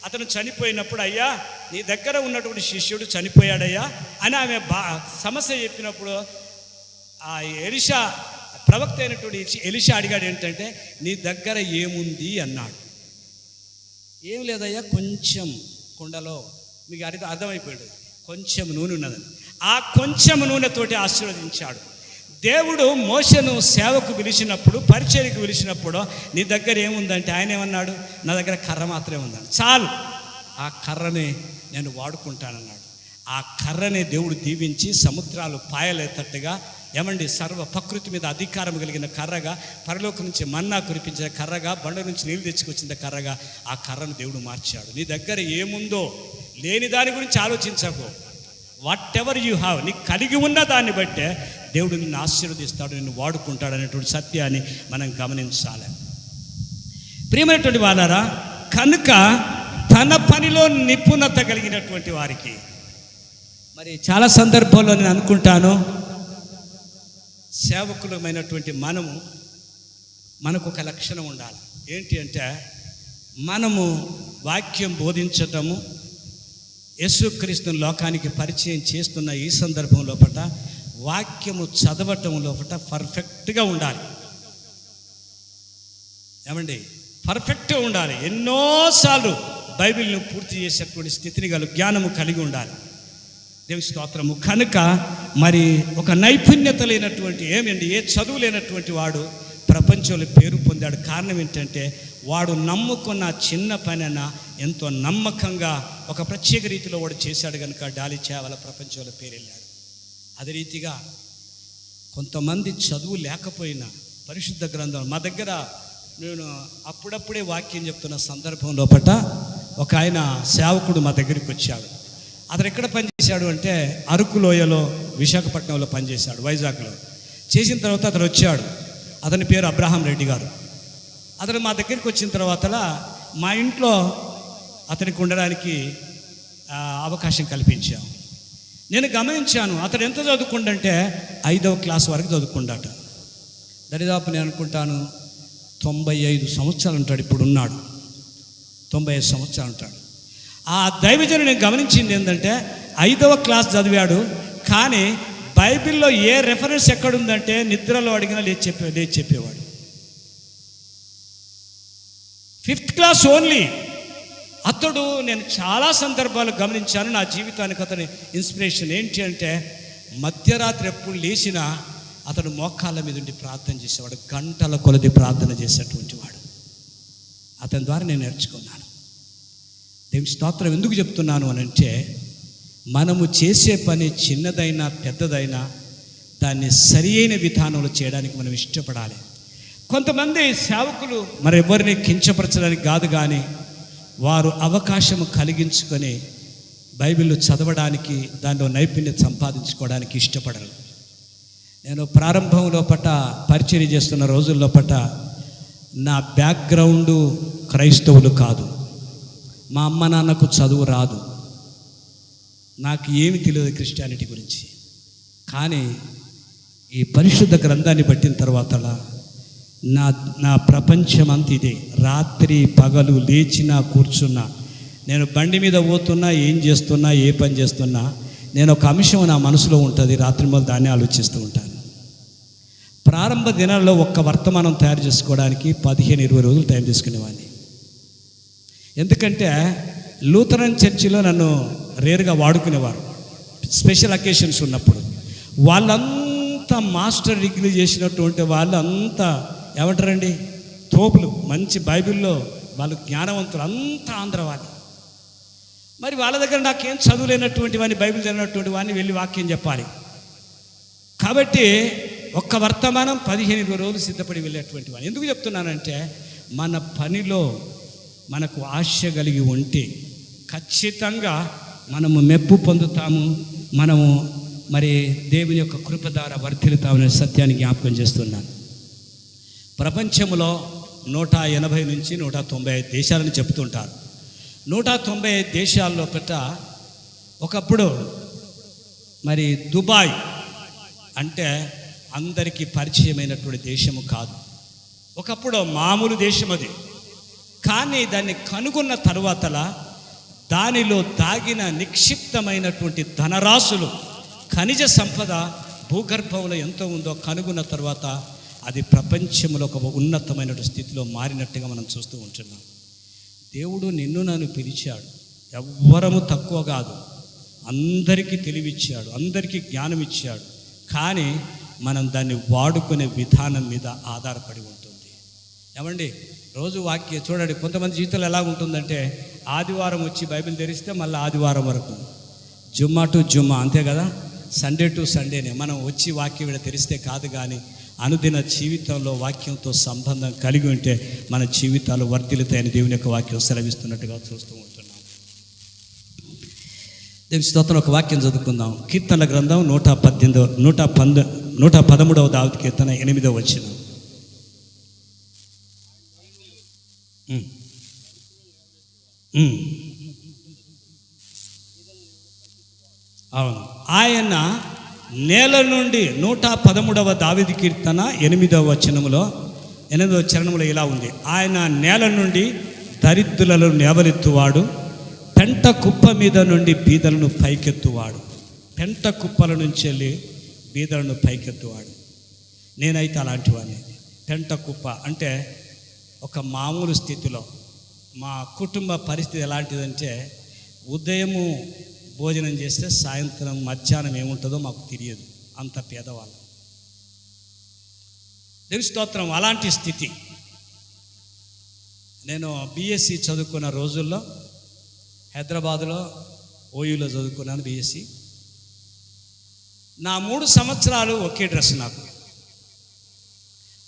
Speaker 1: అతను చనిపోయినప్పుడు, అయ్యా నీ దగ్గర ఉన్నటువంటి శిష్యుడు చనిపోయాడయ్యా అని ఆమె సమస్య చెప్పినప్పుడు ఆ ఎలీషా ప్రవక్త అయినటువంటి ఎలీషా అడిగాడు ఏంటంటే, నీ దగ్గర ఏముంది అన్నాడు. ఏం లేదయ్యా, కొంచెం కుండలో, మీకు అర్థమైపోయాడు, కొంచెం నూనె ఉన్నదని. ఆ కొంచెం నూనెతోటి ఆశీర్వదించాడు. దేవుడు మోషేను సేవకు పిలిచినప్పుడు, పరిచర్యకు పిలిచినప్పుడు నీ దగ్గర ఏముందంటే ఆయన ఏమన్నాడు, నా దగ్గర కర్ర మాత్రమే ఉందని. చాలు, ఆ కర్రని నేను వాడుకుంటానన్నాడు. ఆ కర్రని దేవుడు దీవించి సముద్రాలు పాయలేటట్టుగా, ఏమండి సర్వ ప్రకృతి మీద అధికారం కలిగిన కర్రగా, పరలోకం నుంచి మన్నా కురిపించిన కర్రగా, బండ నుంచి నీళ్ళు తెచ్చుకొచ్చిన కర్రగా ఆ కర్రను దేవుడు మార్చాడు. నీ దగ్గర ఏముందో లేని దాని గురించి ఆలోచించకు. వాట్ ఎవర్ యూ హ్యావ్, నీకు కలిగి ఉన్న దాన్ని బట్టే దేవుడు నిన్ను ఆశీర్వదిస్తాడు, నిన్ను వాడుకుంటాడు అనేటువంటి సత్యాన్ని మనం గమనించాలి. ప్రియమైనటువంటి వాళ్ళారా, కనుక తన పనిలో నిపుణత కలిగినటువంటి వారికి, మరి చాలా సందర్భాల్లో నేను అనుకుంటాను, సేవకులమైనటువంటి మనకు ఒక లక్షణం ఉండాలి. ఏంటి అంటే, మనము వాక్యం బోధించటము, యేసుక్రీస్తుని లోకానికి పరిచయం చేస్తున్న ఈ సందర్భం లోపట వాక్యము చదవటం లోపట పర్ఫెక్ట్గా ఉండాలి. ఏమండి, పర్ఫెక్ట్గా ఉండాలి. ఎన్నోసార్లు బైబిల్ను పూర్తి చేసేటువంటి స్థితిని జ్ఞానము కలిగి ఉండాలి. దేవుని స్తోత్రము. కనుక మరి ఒక నైపుణ్యత లేనటువంటి ఏ చదువు లేనటువంటి వాడు ప్రపంచంలో పేరు పొందాడు. కారణం ఏంటంటే వాడు నమ్ముకున్న చిన్న పనైనా ఎంతో నమ్మకంగా ఒక ప్రత్యేక రీతిలో వాడు చేశాడు కనుక డాలి చేవల ప్రపంచంలో పేరు వెళ్ళాడు. అదే రీతిగా కొంతమంది చదువు లేకపోయినా పరిశుద్ధ గ్రంథం మా దగ్గర నేను అప్పుడప్పుడే వాక్యం చెప్తున్న సందర్భం లోపట ఒక ఆయన సేవకుడు మా దగ్గరికి వచ్చాడు. అతను ఎక్కడ పనిచేశాడు అంటే అరకు లోయలో విశాఖపట్నంలో పనిచేశాడు, వైజాగ్లో. చేసిన తర్వాత అతను వచ్చాడు. అతని పేరు అబ్రహాం రెడ్డి గారు. అతను మా దగ్గరికి వచ్చిన తర్వాత మా ఇంట్లో అతనికి ఉండడానికి అవకాశం కల్పించాం. నేను గమనించాను అతడు ఎంత చదువుకుండంటే 5వ క్లాస్ వరకు చదువుకుంటాట. దరిదాపు నేను అనుకుంటాను 95 సంవత్సరాలు ఉంటాడు. ఇప్పుడు ఉన్నాడు 95 సంవత్సరాలు ఉంటాడు. ఆ దైవజనుడు నేను గమనించింది ఏంటంటే 5వ క్లాస్ చదివాడు, కానీ బైబిల్లో ఏ రెఫరెన్స్ ఎక్కడుందంటే నిద్రలో అడిగినా లేచి చెప్పేవాడు. 5th class only. అతడు నేను చాలా సందర్భాలు గమనించాను. నా జీవితానికి అతని ఇన్స్పిరేషన్ ఏంటి అంటే మధ్యరాత్రి ఎప్పుడు లేచినా అతడు మోకాళ్ళ మీద ఉండి ప్రార్థన చేసేవాడు. గంటల కొలది ప్రార్థన చేసేటువంటి వాడు. అతని ద్వారా నేను నేర్చుకున్నాను. దేవుని స్తోత్రం. ఎందుకు చెప్తున్నాను అని అంటే మనము చేసే పని చిన్నదైనా పెద్దదైనా దాన్ని సరి అయిన విధానంలో చేయడానికి మనం ఇష్టపడాలి. కొంతమంది సేవకులు మరి ఎవరిని కించపరచడానికి కాదు, కానీ వారు అవకాశం కలిగించుకొని బైబిల్ చదవడానికి దానిలో నైపుణ్యత సంపాదించుకోవడానికి ఇష్టపడరు. నేను ప్రారంభం లోపట పరిచర్య చేస్తున్న రోజుల్లోపట నా బ్యాక్గ్రౌండు క్రైస్తవులు కాదు, మా అమ్మ నాన్నకు చదువు రాదు, నాకు ఏమి తెలియదు క్రిస్టియానిటీ గురించి. కానీ ఈ పరిశుద్ధ గ్రంథాన్ని పట్టిన తర్వాత నా ప్రపంచం అంత ఇదే. రాత్రి పగలు లేచినా కూర్చున్నా, నేను బండి మీద పోతున్నా, ఏం చేస్తున్నా, ఏ పని చేస్తున్నా, నేను ఒక అంశం నా మనసులో ఉంటుంది. రాత్రి మొదలు దాన్ని ఆలోచిస్తూ ఉంటాను. ప్రారంభ దినాల్లో ఒక్క వర్తమానం తయారు చేసుకోవడానికి 15-20 రోజులు టైం తీసుకునేవాడిని. ఎందుకంటే లూథరన్ చర్చిలో నన్ను రేరుగా వాడుకునేవారు స్పెషల్ అకేషన్స్ ఉన్నప్పుడు. వాళ్ళంతా మాస్టర్ డిగ్రీ చేసినటువంటి వాళ్ళు అంతా ఏమంటారండి, తోపులు, మంచి బైబిల్లో వాళ్ళు జ్ఞానవంతులు, అంతా ఆంధ్ర వాళ్ళు. మరి వాళ్ళ దగ్గర నాకేం చదువులేనటువంటి వాడిని, బైబిల్ చదివినటువంటి వాడిని వెళ్ళి వాక్యం చెప్పాలి. కాబట్టి ఒక్క వర్తమానం 15-20 రోజులు సిద్ధపడి వెళ్ళేటువంటి వాడిని. ఎందుకు చెప్తున్నానంటే మన పనిలో మనకు ఆశ కలిగి ఉంటే ఖచ్చితంగా మనము మెప్పు పొందుతాము, మనము మరి దేవుని యొక్క కృప ద్వారా వర్ధిల్లుతామనే సత్యాన్ని జ్ఞాపకం చేస్తున్నాను. ప్రపంచంలో 180 నుంచి 195 దేశాలని చెప్తుంటారు. 195 దేశాల్లో ఒకప్పుడు మరి దుబాయ్ అంటే అందరికీ పరిచయమైనటువంటి దేశము కాదు. ఒకప్పుడు మామూలు దేశం అది. కానీ దాన్ని కనుగొన్న తర్వాత దానిలో దాగిన నిక్షిప్తమైనటువంటి ధనరాశులు, ఖనిజ సంపద భూగర్భంలో ఎంతో ఉందో కనుగొన్న తర్వాత అది ప్రపంచంలో ఒక ఉన్నతమైన స్థితిలో మారినట్టుగా మనం చూస్తూ ఉంటున్నాం. దేవుడు నిన్ను నన్ను పిలిచాడు. ఎవ్వరము తక్కువ కాదు. అందరికీ తెలివిచ్చాడు, అందరికీ జ్ఞానం ఇచ్చాడు. కానీ మనం దాన్ని వాడుకునే విధానం మీద ఆధారపడి ఉంటుంది. ఏమండి, రోజు వాక్యం చూడండి, కొంతమంది జీవితంలో ఎలా ఉంటుందంటే ఆదివారం వచ్చి బైబిల్ తెరిస్తే మళ్ళీ ఆదివారం వరకు, జుమ్మా టు జుమ్మా, అంతే కదా, సండే టు సండేనే మనం వచ్చి వాక్యం ఇక్కడ తెరిస్తే కాదు. కానీ అనుదిన జీవితంలో వాక్యంతో సంబంధం కలిగి ఉంటే మన జీవితాలు వర్ధిల్లుతాయని దేవుని యొక్క వాక్యం సెలవిస్తున్నట్టుగా చూస్తూ ఉంటున్నాం. దేవుని స్తోత్రం. ఒక వాక్యం చదువుకుందాం. కీర్తనల గ్రంథం 113వ దావీదు కీర్తన 8వ వచనం. అవును, ఆయన నేల నుండి 113వ దావీదు కీర్తన 8వ వచనములో ఇలా ఉంది. ఆయన నేల నుండి దరిద్రులను లేవనెత్తువాడు, పెంట కుప్ప మీద నుండి బీదలను పైకెత్తువాడు. పెంట కుప్పల నుంచి వెళ్ళి బీదలను పైకెత్తువాడు. నేనైతే అలాంటి వాడిని. పెంట కుప్ప అంటే ఒక మామూలు స్థితిలో మా కుటుంబ పరిస్థితి ఎలాంటిదంటే, ఉదయము భోజనం చేస్తే సాయంత్రం మధ్యాహ్నం ఏముంటుందో మాకు తెలియదు, అంత పేదవాళ్ళం. దేవుని స్తోత్రం. అలాంటి స్థితి. నేను బీఎస్సీ చదువుకున్న రోజుల్లో హైదరాబాదులో ఓయూలో చదువుకున్నాను బీఎస్సీ. నా 3 సంవత్సరాలు ఒకే డ్రెస్. నాకు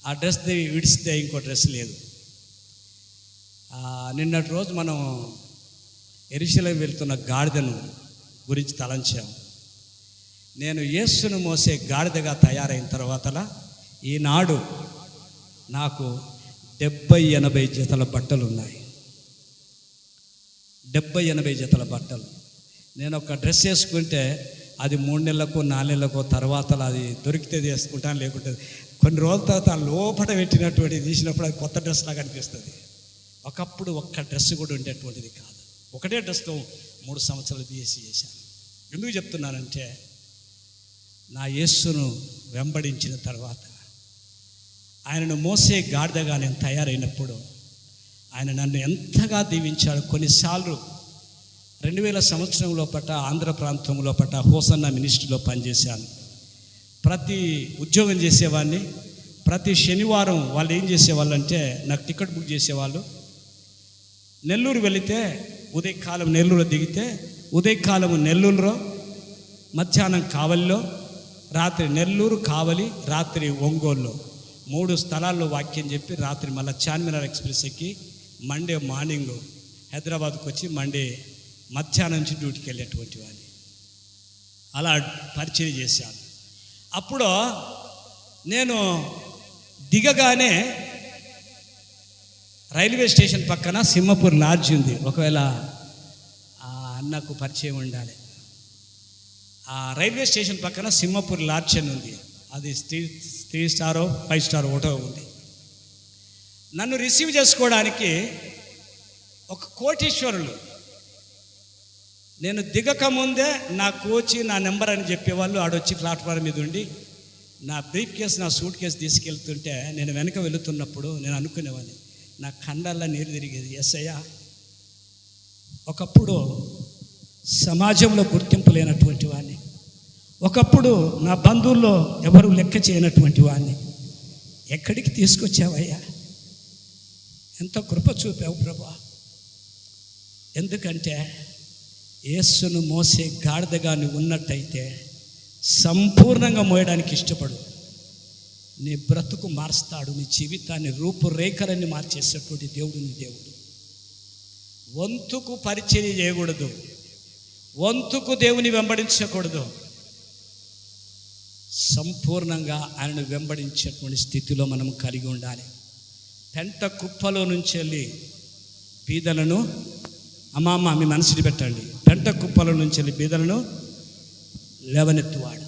Speaker 1: ఆ డ్రెస్ విడిస్తే ఇంకో డ్రెస్ లేదు. నిన్నటి రోజు మనం యెరూషలేము వెళ్తున్న గాడిదను గురించి తలంచాము. నేను యేసును మోసే గాడిదగా తయారైన తర్వాతలా ఈనాడు నాకు 70-80 జతల బట్టలు ఉన్నాయి. 70-80 జతల బట్టలు. నేను ఒక డ్రెస్ వేసుకుంటే అది 3 నెలలకో 4 నెలలకో తర్వాత అది దొరికితే వేసుకుంటాను, లేకుంటే కొన్ని రోజుల తర్వాత లోపల పెట్టినటువంటి తీసినప్పుడు అది కొత్త డ్రెస్ లాగా అనిపిస్తుంది. ఒకప్పుడు ఒక్క డ్రెస్ కూడా ఉండేటువంటిది కాదు. ఒకటే డ్రెస్తో 3 సంవత్సరాలు బీఎస్సీ చేశాను. ఎందుకు చెప్తున్నానంటే, నా యేసును వెంబడించిన తర్వాత, ఆయనను మోసే గాడిదగా నేను తయారైనప్పుడు ఆయన నన్ను ఎంతగా దీవించాడు. కొన్నిసార్లు 2000 సంవత్సరంలో పట్ట ఆంధ్ర ప్రాంతంలో పట్ట హోసన్న మినిస్ట్రీలో పనిచేశాను. ప్రతి ఉద్యోగం చేసేవాడిని. ప్రతి శనివారం వాళ్ళు ఏం చేసేవాళ్ళు అంటే, నాకు టికెట్ బుక్ చేసేవాళ్ళు. నెల్లూరు వెళితే ఉదయకాలం నెల్లూరు దిగితే ఉదయకాలం నెల్లూరులో, మధ్యాహ్నం కావలిలో, రాత్రి నెల్లూరు కావలి, రాత్రి ఒంగోలులో 3 స్థలాల్లో వాక్యం చెప్పి రాత్రి మళ్ళీ చార్మినార్ ఎక్స్ప్రెస్ ఎక్కి మండే మార్నింగ్ హైదరాబాద్కి వచ్చి మండే మధ్యాహ్నం నుంచి డ్యూటీకి వెళ్ళేటువంటి వాడిని. అలా పరిచయం చేశాను. అప్పుడు నేను దిగగానే రైల్వే స్టేషన్ పక్కన సింహపూర్ లాడ్జ్ ఉంది. ఒకవేళ ఆ అన్నకు పరిచయం ఉండాలి. ఆ రైల్వే స్టేషన్ పక్కన సింహపూర్ లాడ్జ్ అని ఉంది. అది 3 స్టారో 5 స్టారో ఒకటో ఉంది. నన్ను రిసీవ్ చేసుకోవడానికి ఒక కోటీశ్వరులు, నేను దిగక ముందే నా కోచి నా నెంబర్ అని చెప్పేవాళ్ళు ఆడొచ్చి ప్లాట్ఫామ్ మీద ఉండి నా బ్రీఫ్ కేసు నా సూట్ కేసు తీసుకెళ్తుంటే నేను వెనక వెళుతున్నప్పుడు నేను అనుకునేవాడిని, నా కండల్లో నీరు తిరిగేది. ఎస్ అయ్యా, ఒకప్పుడు సమాజంలో గుర్తింపు లేనటువంటి వాడిని, ఒకప్పుడు నా బంధువుల్లో ఎవరు లెక్క చేయనటువంటి వాడిని ఎక్కడికి తీసుకొచ్చావయ్యా, ఎంత కృప చూపావు ప్రభా. ఎందుకంటే యేసును మోసే గాడిదగా నువ్వు ఉన్నట్టయితే సంపూర్ణంగా మోయడానికి ఇష్టపడు. నీ బ్రతుకు మారుస్తాడు, నీ జీవితాన్ని రూపురేఖలన్నీ మార్చేసేటువంటి దేవుడు నీ దేవుడు. వంతుకు పరిచర్య చేయకూడదు, వంతుకు దేవుని వెంబడించకూడదు. సంపూర్ణంగా ఆయనను వెంబడించేటువంటి స్థితిలో మనం కలిగి ఉండాలి. పెంట కుప్పలో నుంచి వెళ్ళి బీదలను, అమ్మ మీ మనసుని పెట్టండి, పెంట కుప్పల నుంచి వెళ్ళి బీదలను లేవనెత్తువాడు.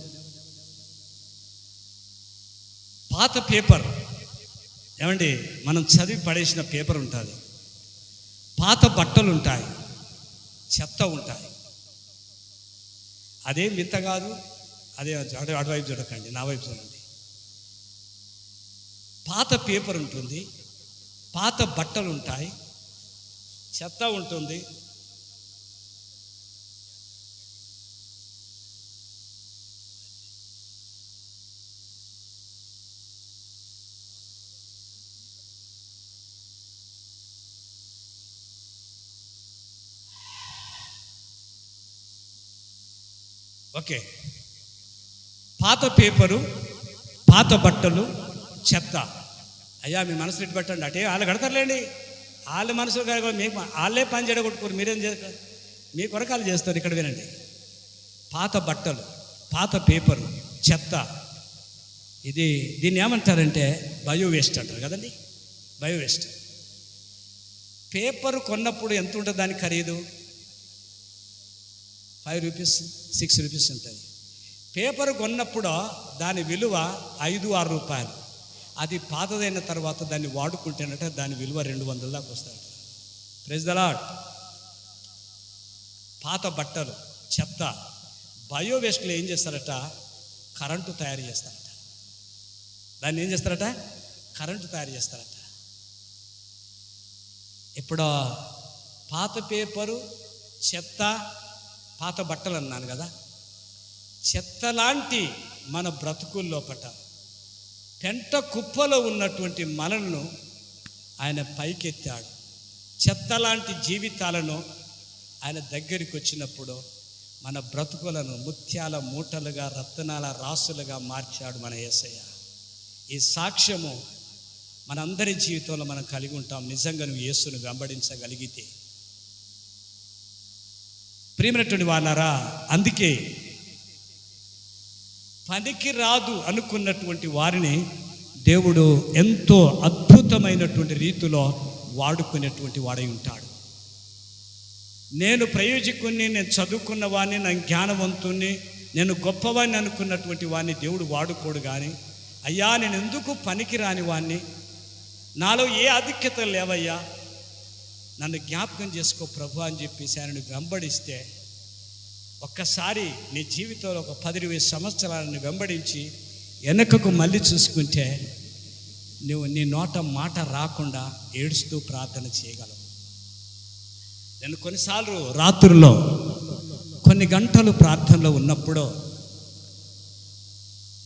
Speaker 1: పాత పేపర్ ఏమండి, మనం చదివి పడేసిన పేపర్ ఉంటుంది, పాత బట్టలు ఉంటాయి, చెత్త ఉంటాయి. అదేం వింత కాదు. అదే అటువైపు చూడకండి, నా వైపు చూడండి. పాత పేపర్ ఉంటుంది, పాత బట్టలు ఉంటాయి, చెత్త ఉంటుంది. ఓకే, పాత పేపరు, పాత బట్టలు, చెత్త. అయ్యా మీ మనసు పెట్టి పెట్టండి. అంటే వాళ్ళు కడతారులేండి, వాళ్ళ మనసులు కాదు, మీకు వాళ్ళే పని చేయగొట్టుకోరు, మీరేం చేస్తారు, మీ కొరకాలు చేస్తారు. ఇక్కడ వినండి, పాత బట్టలు, పాత పేపరు, చెత్త. దీన్ని ఏమంటారంటే బయో వేస్ట్ అంటారు కదండి, బయో వేస్ట్. పేపరు కొన్నప్పుడు ఎంత ఉంటుంది దాని ఖరీదు? 5 రూపీస్ 6 రూపీస్ ఉంటుంది. పేపర్ కొన్నప్పుడు దాని విలువ 5-6 రూపాయలు. అది పాతదైన తర్వాత దాన్ని వాడుకుంటేనట దాని విలువ 200 దాకా వస్తాడు. Praise the Lord.
Speaker 2: పాత బట్టలు, చెత్త, బయో వేస్ట్లో ఏం చేస్తారట? కరెంటు తయారు చేస్తారట. దాన్ని ఏం చేస్తారట? కరెంటు తయారు చేస్తారట. ఇప్పుడు పాత పేపరు, చెత్త, పాత బట్టలు అన్నాను కదా, చెత్త లాంటి మన బ్రతుకుల్లోపట పెంట కుప్పలో ఉన్నటువంటి మనల్ని ఆయన పైకెత్తాడు. చెత్త లాంటి జీవితాలను ఆయన దగ్గరికి వచ్చినప్పుడు మన బ్రతుకులను ముత్యాల మూటలుగా, రత్నాల రాసులుగా మార్చాడు మన యేసయ్య. ఈ సాక్ష్యము మనందరి జీవితంలో మనం కలిగి ఉంటాం. నిజంగా నువ్వు యేసును వెంబడించగలిగితే. ప్రియమైనటువంటి వాళ్ళారా, అందుకే పనికి రాదు అనుకున్నటువంటి వారిని దేవుడు ఎంతో అద్భుతమైనటువంటి రీతిలో వాడుకునేటువంటి వాడై ఉంటాడు. నేను ప్రయోజకుని, నేను చదువుకున్న వాడిని, నేను జ్ఞానవంతుణ్ణి, నేను గొప్పవాడిని అనుకున్నటువంటి వాడిని దేవుడు వాడుకోడు. కానీ అయ్యా నేను ఎందుకు పనికి రాని వాడిని, నాలో ఏ ఆధిక్యతలు లేవయ్యా, నన్ను జ్ఞాపకం చేసుకో ప్రభు అని చెప్పేసి ఆయనను వెంబడిస్తే, ఒక్కసారి నీ జీవితంలో ఒక 10-20 సంవత్సరాలను వెంబడించి వెనకకు మళ్ళీ చూసుకుంటే నువ్వు నీ నోట మాట రాకుండా ఏడుస్తూ ప్రార్థన చేయగలవు. నేను కొన్నిసార్లు రాత్రుల్లో కొన్ని గంటలు ప్రార్థనలో ఉన్నప్పుడు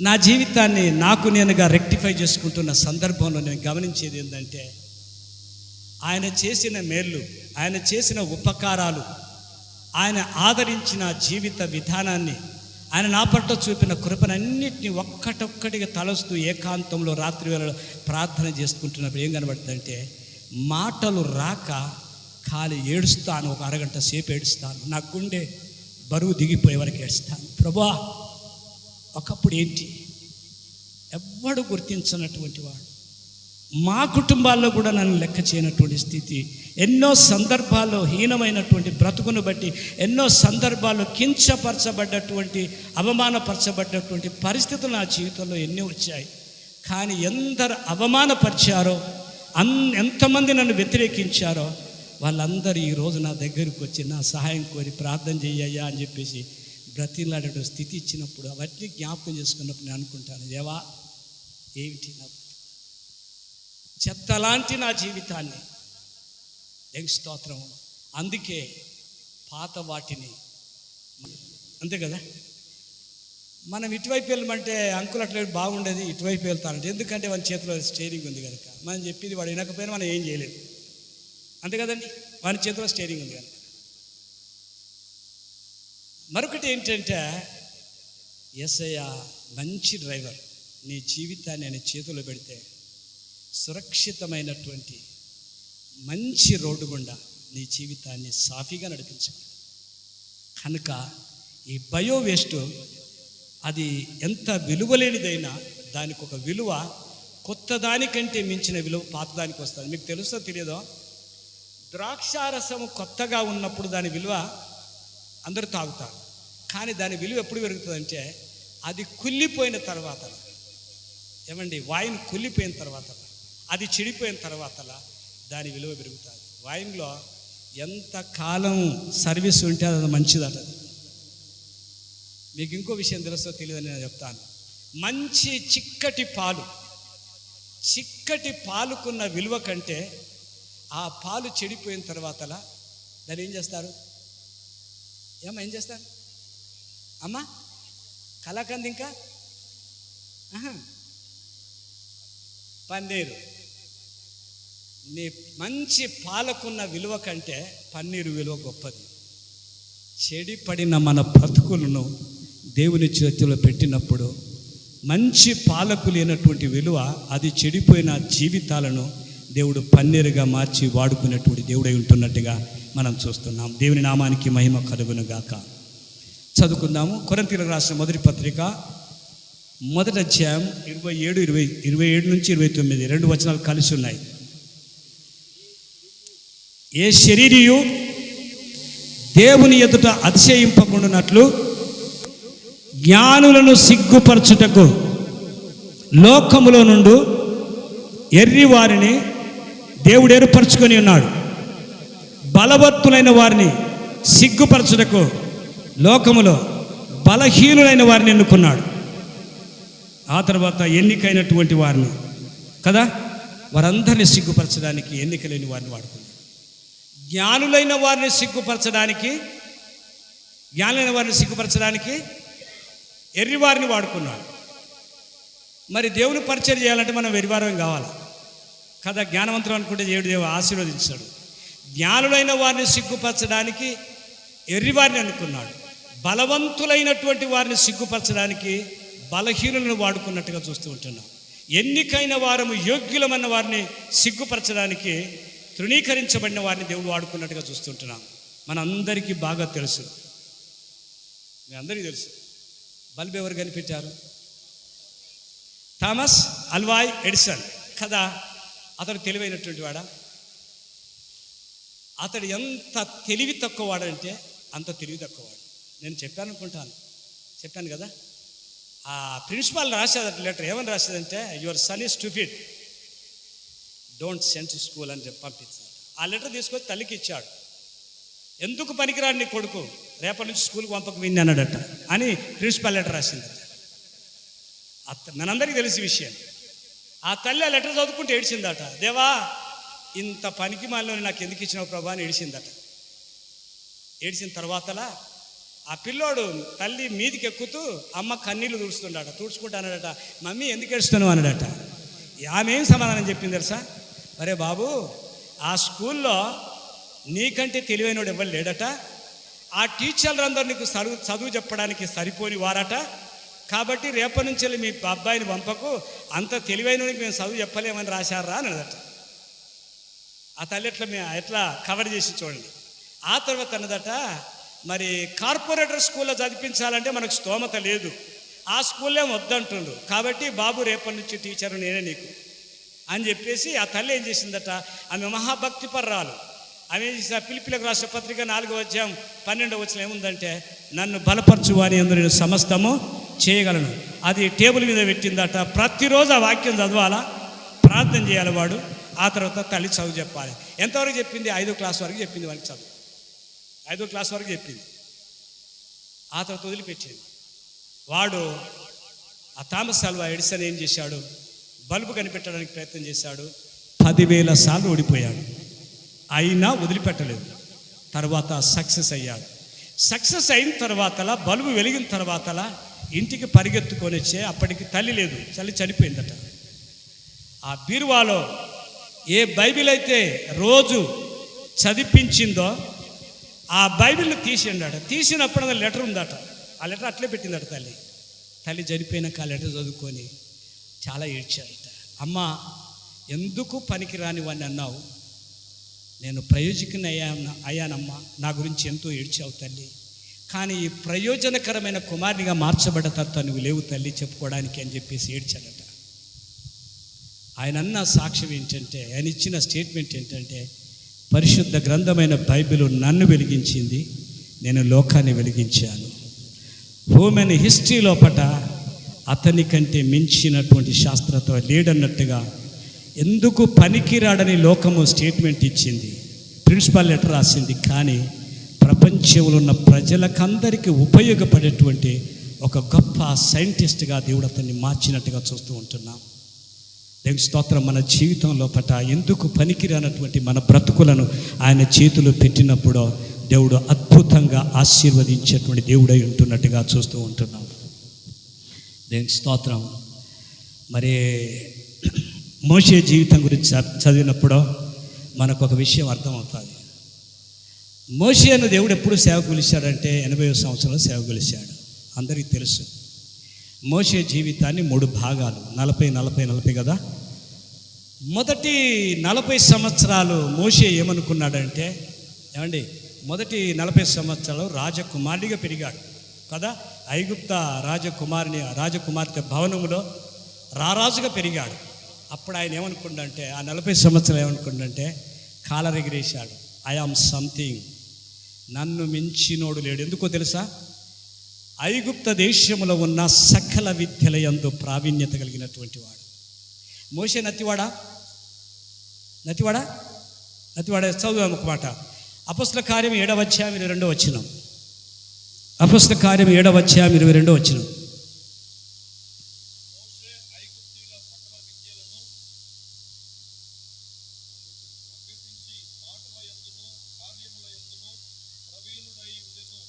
Speaker 2: నా జీవితాన్ని నాకు నేనుగా రెక్టిఫై చేసుకుంటున్న సందర్భంలో నేను గమనించేది ఏంటంటే, ఆయన చేసిన మేళ్ళు, ఆయన చేసిన ఉపకారాలు, ఆయన ఆదరించిన జీవిత విధానాన్ని, ఆయన నా పట్ల చూపిన కృపనన్నిటినీ ఒక్కటొక్కటిగా తలస్తూ ఏకాంతంలో రాత్రి వేళలో ప్రార్థన చేసుకుంటున్నప్పుడు ఏం కనబడుతుందంటే, మాటలు రాక ఖాళీ ఏడుస్తాను. ఒక అరగంట సేపు ఏడుస్తాను. నా గుండె బరువు దిగిపోయే వరకు ఏడుస్తాను. ప్రభువా, ఒకప్పుడు ఏంటి, ఎవ్వడు గుర్తించినటువంటి వాడు, మా కుటుంబాల్లో కూడా నన్ను లెక్క చేయనటువంటి స్థితి, ఎన్నో సందర్భాల్లో హీనమైనటువంటి బ్రతుకును బట్టి ఎన్నో సందర్భాల్లో కించపరచబడ్డటువంటి, అవమానపరచబడ్డటువంటి పరిస్థితులు నా జీవితంలో ఎన్నో వచ్చాయి. కానీ ఎందరు అవమానపరిచారో, ఎంతమంది నన్ను వ్యతిరేకించారో వాళ్ళందరూ ఈరోజు నా దగ్గరికి వచ్చి నా సహాయం కోరి ప్రార్థన చెయ్యయ్యా అని చెప్పేసి బ్రతిలాడే స్థితి ఇచ్చినప్పుడు అవన్నీ జ్ఞాపకం చేసుకున్నప్పుడు నేను అనుకుంటాను, దేవా ఏమిటి నా చెత్తలాంటి నా జీవితాన్ని, స్తోత్రం. అందుకే పాత వాటిని, అంతే కదా, మనం ఇటువైపు వెళ్ళమంటే అంకుల్ అట్లా బాగుండేది, ఇటువైపు వెళ్తానంటే, ఎందుకంటే వాళ్ళ చేతిలో స్టీరింగ్ ఉంది కనుక. మనం చెప్పింది వాడు వినకపోయినా మనం ఏం చేయలేదు, అంతే కదండి, వాని చేతిలో స్టీరింగ్ ఉంది కనుక. మరొకటి ఏంటంటే, యేసయ్య మంచి డ్రైవర్. నీ జీవితాన్ని ఆయన చేతిలో పెడితే సురక్షితమైనటువంటి మంచి రోడ్డు గుండా నీ జీవితాన్ని సాఫీగా నడిపించగలడు. కనుక ఈ బయో వేస్ట్ అది ఎంత విలువలేనిదైనా దానికి ఒక విలువ, కొత్త దానికంటే మించిన విలువ పాతదానికి వస్తుంది. మీకు తెలుసో తెలియదో, ద్రాక్షారసము కొత్తగా ఉన్నప్పుడు దాని విలువ అందరూ తాగుతారు. కానీ దాని విలువ ఎప్పుడు పెరుగుతుందంటే అది కుళ్ళిపోయిన తర్వాత. ఏమండి, వైన్ కుళ్ళిపోయిన తర్వాత, అది చెడిపోయిన తర్వాత దాని విలువ పెరుగుతుంది. వైన్లో ఎంత కాలం సర్వీస్ ఉంటే అది మంచిదట. మీకు ఇంకో విషయం తెలుసో తెలియదని నేను చెప్తాను. మంచి చిక్కటి పాలుకున్న విలువ కంటే ఆ పాలు చెడిపోయిన తర్వాత దాన్ని ఏం చేస్తారు? ఏం చేస్తారు అమ్మా? కలాకంది, ఇంకా పన్నీరు. నీ మంచి పాలకున్న విలువ కంటే పన్నీరు విలువ గొప్పది. చెడిపడిన మన బ్రతుకులను దేవుని చేతిలో పెట్టినప్పుడు మంచి పాలకు లేనటువంటి విలువ, అది చెడిపోయిన జీవితాలను దేవుడు పన్నీరుగా మార్చి వాడుకునేటువంటి దేవుడై ఉంటున్నట్టుగా మనం చూస్తున్నాం. దేవుని నామానికి మహిమ కలుగును గాక. చదువుకుందాము. కొరింథీయులకు రాసిన మొదటి పత్రిక 1వ అధ్యాయం 27 నుంచి 29 2 వచనాలు కలిసి ఉన్నాయి. ఏ శరీరియు దేవుని ఎదుట అతిశయింపకుండానట్లు జ్ఞానులను సిగ్గుపరచుటకు లోకములో నుండి ఎర్రి వారిని దేవుడు ఏర్పరచుకొని ఉన్నాడు. బలవత్తులైన వారిని సిగ్గుపరచుటకు లోకములో బలహీనులైన వారిని ఎన్నుకున్నాడు. ఆ తర్వాత ఎన్నికైనటువంటి వారిని కదా, వారందరినీ సిగ్గుపరచడానికి ఎన్నికలేని వారిని వాడుకున్నాడు. జ్ఞానులైన వారిని సిగ్గుపరచడానికి ఎర్రివారిని వాడుకున్నాడు. మరి దేవుని పరిచయం చేయాలంటే మనం వెర్రివారం కావాలి కదా. జ్ఞానవంతులు అనుకుంటే దేవుడు ఆశీర్వదించాడు. జ్ఞానులైన వారిని సిగ్గుపరచడానికి ఎర్రివారిని అనుకున్నాడు. బలవంతులైనటువంటి వారిని సిగ్గుపరచడానికి బలహీనులను వాడుకున్నట్టుగా చూస్తూ ఉంటున్నాం. ఎన్నికైన వారము యోగ్యులమన్న వారిని సిగ్గుపరచడానికి తృణీకరించబడిన వారిని దేవుడు వాడుకున్నట్టుగా చూస్తుంటున్నాం. మనందరికీ బాగా తెలుసు, మీ అందరికీ తెలుసు, బల్బ్ ఎవరు కనిపెట్టారు? థామస్ అల్వా ఎడిసన్ కదా. అతడు తెలివైనటువంటి వాడా? అతడు ఎంత తెలివి తక్కువ వాడంటే అంత తెలివి తక్కువవాడు. నేను చెప్పాను కదా. ఆ ప్రిన్సిపాల్ రాసేదట లెటర్, ఏమని రాసేదంటే, your son is stupid, don't send to school అని చెప్పి పంపించాడు. ఆ లెటర్ తీసుకొచ్చి తల్లికి ఇచ్చాడు. ఎందుకు పనికిరాడు నీ కొడుకు, రేపటి నుంచి స్కూల్కి పంపక విని అన్నాడట అని ప్రిన్సిపాల్ లెటర్ రాసిందట. మనందరికీ తెలిసి విషయం. ఆ తల్లి ఆ లెటర్ చదువుకుంటే ఏడ్చిందట. దేవా, ఇంత పనికి మాలిలోని నాకు ఎందుకు ఇచ్చినావు ప్రభా అని ఏడ్చిందట. ఏడ్చిన తర్వాతలా ఆ పిల్లోడు తల్లి మీదికి ఎక్కుతూ అమ్మ కన్నీళ్ళు తుడుచుకుంటానడట. మమ్మీ ఎందుకు ఏడుస్తున్నావు అన్నాడట. ఆమె ఏం సమాధానం చెప్పింది తెలుసా? అరే బాబు, ఆ స్కూల్లో నీకంటే తెలివైనోడు ఎవరు లేడట, ఆ టీచర్లందరూ నీకు చదువు చెప్పడానికి సరిపోని వారట, కాబట్టి రేపటి నుంచి మీ అబ్బాయిని పంపకు, అంత తెలివైనోడికి మేము చదువు చెప్పలేమని రాశారా అన్నదట. ఆ తల్లి ఎట్లా కవర్ చేసి చూడండి. ఆ తర్వాత అన్నదట, మరి కార్పొరేటర్ స్కూల్లో చదివించాలంటే మనకు స్తోమత లేదు, ఆ స్కూల్లో వద్దంటుండు, కాబట్టి బాబు రేపటి నుంచి టీచరు నేనే నీకు అని చెప్పేసి ఆ తల్లి ఏం చేసిందట, ఆమె మహాభక్తి పర్రాలు. ఆమె ఏం చేసిన, పిలిపిలకు రాష్ట్ర పత్రిక 4వ అధ్యాయం 12వ వచనం ఏముందంటే, నన్ను బలపరచు అని ఎందు నేను సమస్తము చేయగలను. అది టేబుల్ మీద పెట్టిందట. ప్రతిరోజు ఆ వాక్యం చదవాలా, ప్రార్థన చేయాలి వాడు. ఆ తర్వాత తల్లి చదువు చెప్పాలి. ఎంతవరకు చెప్పింది? 5వ క్లాస్ వరకు చెప్పింది వాడికి చదువు. 5వ క్లాస్ వరకు చెప్పింది. ఆ తర్వాత వదిలిపెట్టింది. వాడు ఆ థామస్ అల్వా ఎడిసన్ ఏం చేశాడు? బల్బు కనిపెట్టడానికి ప్రయత్నం చేశాడు. 10,000 సార్లు ఓడిపోయాడు, అయినా వదిలిపెట్టలేదు. తర్వాత సక్సెస్ అయ్యాడు. సక్సెస్ అయిన తర్వాతలా, బల్బు వెలిగిన తర్వాతలా ఇంటికి పరిగెత్తుకొని వచ్చే, అప్పటికి తల్లి లేదు, తల్లి చనిపోయిందట. ఆ బీరువాలో ఏ బైబిల్ అయితే రోజు చదివించిందో ఆ బైబిల్ని తీసిండట. తీసినప్పుడు అది లెటర్ ఉందట. ఆ లెటర్ అట్లే పెట్టిందట తల్లి. తల్లి చనిపోయినాక ఆ లెటర్ చదువుకొని చాలా ఏడ్చాడట. అమ్మ, ఎందుకు పనికిరాని వాడిని అన్నావు, నేను ప్రయోజకుని అయ్యానమ్మా, నా గురించి ఎంతో ఏడ్చావు తల్లి, కానీ ఈ ప్రయోజనకరమైన కుమారునిగా మార్చబడ్డ తత్వం నువ్వు లేవు తల్లి చెప్పుకోవడానికి అని చెప్పేసి ఏడ్చాడట. ఆయన అన్న సాక్ష్యం ఏంటంటే, ఆయన ఇచ్చిన స్టేట్మెంట్ ఏంటంటే, పరిశుద్ధ గ్రంథమైన బైబిల్ నన్ను వెలిగించింది, నేను లోకాన్ని వెలిగించాను. హ్యూమన్ హిస్టరీ లోపట అతని కంటే మించినటువంటి శాస్త్రత లేడన్నట్టుగా ఎందుకు పనికిరాడని లోకము స్టేట్మెంట్ ఇచ్చింది, ప్రిన్సిపల్ లెటర్ రాసింది. కానీ ప్రపంచంలో ఉన్న ప్రజలకందరికీ ఉపయోగపడేటువంటి ఒక గొప్ప సైంటిస్ట్గా దేవుడు అతన్ని మార్చినట్టుగా చూస్తూ ఉంటున్నాం. దేవుని స్తోత్రం. మన జీవితంలో పట ఎందుకు పనికిరానటువంటి మన బ్రతుకులను ఆయన చేతులు పెట్టినప్పుడు దేవుడు అద్భుతంగా ఆశీర్వదించేటువంటి దేవుడై ఉంటున్నట్టుగా చూస్తూ ఉంటున్నాం. దేవుని స్తోత్రం. మరి మోషే జీవితం గురించి చదివినప్పుడు మనకు ఒక విషయం అర్థమవుతుంది. మోషేను దేవుడు ఎప్పుడు సేవ కొలిచాడంటే 80వ సంవత్సరంలో సేవ కొలిచాడు. అందరికీ తెలుసు. మోషే జీవితాన్ని 3 భాగాలు, 40 కదా. మొదటి 40 సంవత్సరాలు మోషే ఏమనుకున్నాడంటే, ఏమండి, మొదటి 40 సంవత్సరాలు రాజకుమారుడిగా పెరిగాడు కదా. ఐగుప్త రాజకుమార్తె భవనములో రారాజుగా పెరిగాడు. అప్పుడు ఆయన ఏమనుకుండంటే, ఆ 40 సంవత్సరాలు ఏమనుకుండంటే, కాలరెగిరేశాడు. ఐ ఆమ్ సంథింగ్, నన్ను మించినోడు లేడు. ఎందుకో తెలుసా? ఐగుప్త దేశంలో ఉన్న సకల విద్యల యందు ప్రావీణ్యత కలిగినటువంటి వాడు మోషే. నతివాడా చదువు ఒక మాట. అపొస్తల కార్యం 7వ అధ్యాయం 22వ వచనం. అపొస్తల కార్యం 7వ అధ్యాయం 22వ వచనం.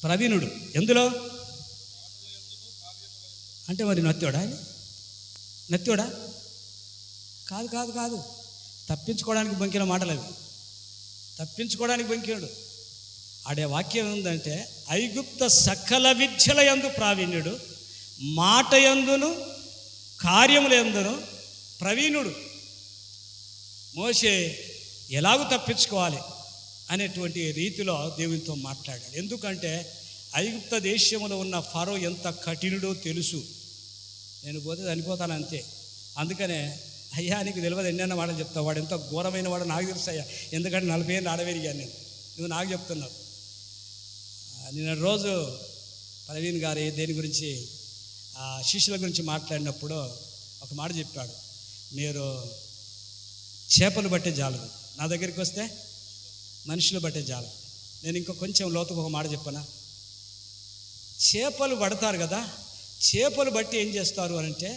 Speaker 2: ప్రవీణుడు ఎందులో అంటే మరి నత్యోడా? నత్యోడా? కాదు కాదు కాదు. తప్పించుకోవడానికి బొంకిన మాటలు అవి. తప్పించుకోవడానికి బొంకినాడు. ఆడే వాక్యం ఏంటంటే ఐగుప్త సకల విద్యల యందు ప్రావీణ్యుడు, మాట యందును కార్యముల యందును ప్రవీణుడు. మోషే ఎలాగూ తప్పించుకోవాలి అనేటువంటి రీతిలో దేవునితో మాట్లాడాడు. ఎందుకంటే ఐగుప్త దేశంలో ఉన్న ఫరో ఎంత కఠినుడో తెలుసు. నేను పోతే చనిపోతాను అంతే. అందుకనే అయ్యా నీకు తెలియదు ఎన్నెన్న మాటలు చెప్తావు, వాడు ఎంత ఘోరమైన వాడు నాకు తెలుసు అయ్యా, ఎందుకంటే 40 ఏళ్ళు ఆడవేరిగాను నేను, నువ్వు నాకు చెప్తున్నావు. నిన్న రోజు ప్రవీణ్ గారు దేని గురించి శిష్యుల గురించి మాట్లాడినప్పుడు ఒక మాట చెప్పాడు, మీరు చేపలు బట్టే జాలదు, నా దగ్గరికి వస్తే మనుషులు బట్టే జాలదు. నేను ఇంకా కొంచెం లోతుగా ఒక మాట చెప్పనా? చేపలు పడతారు కదా, చేపలు బట్టి ఏం చేస్తారు అని అంటే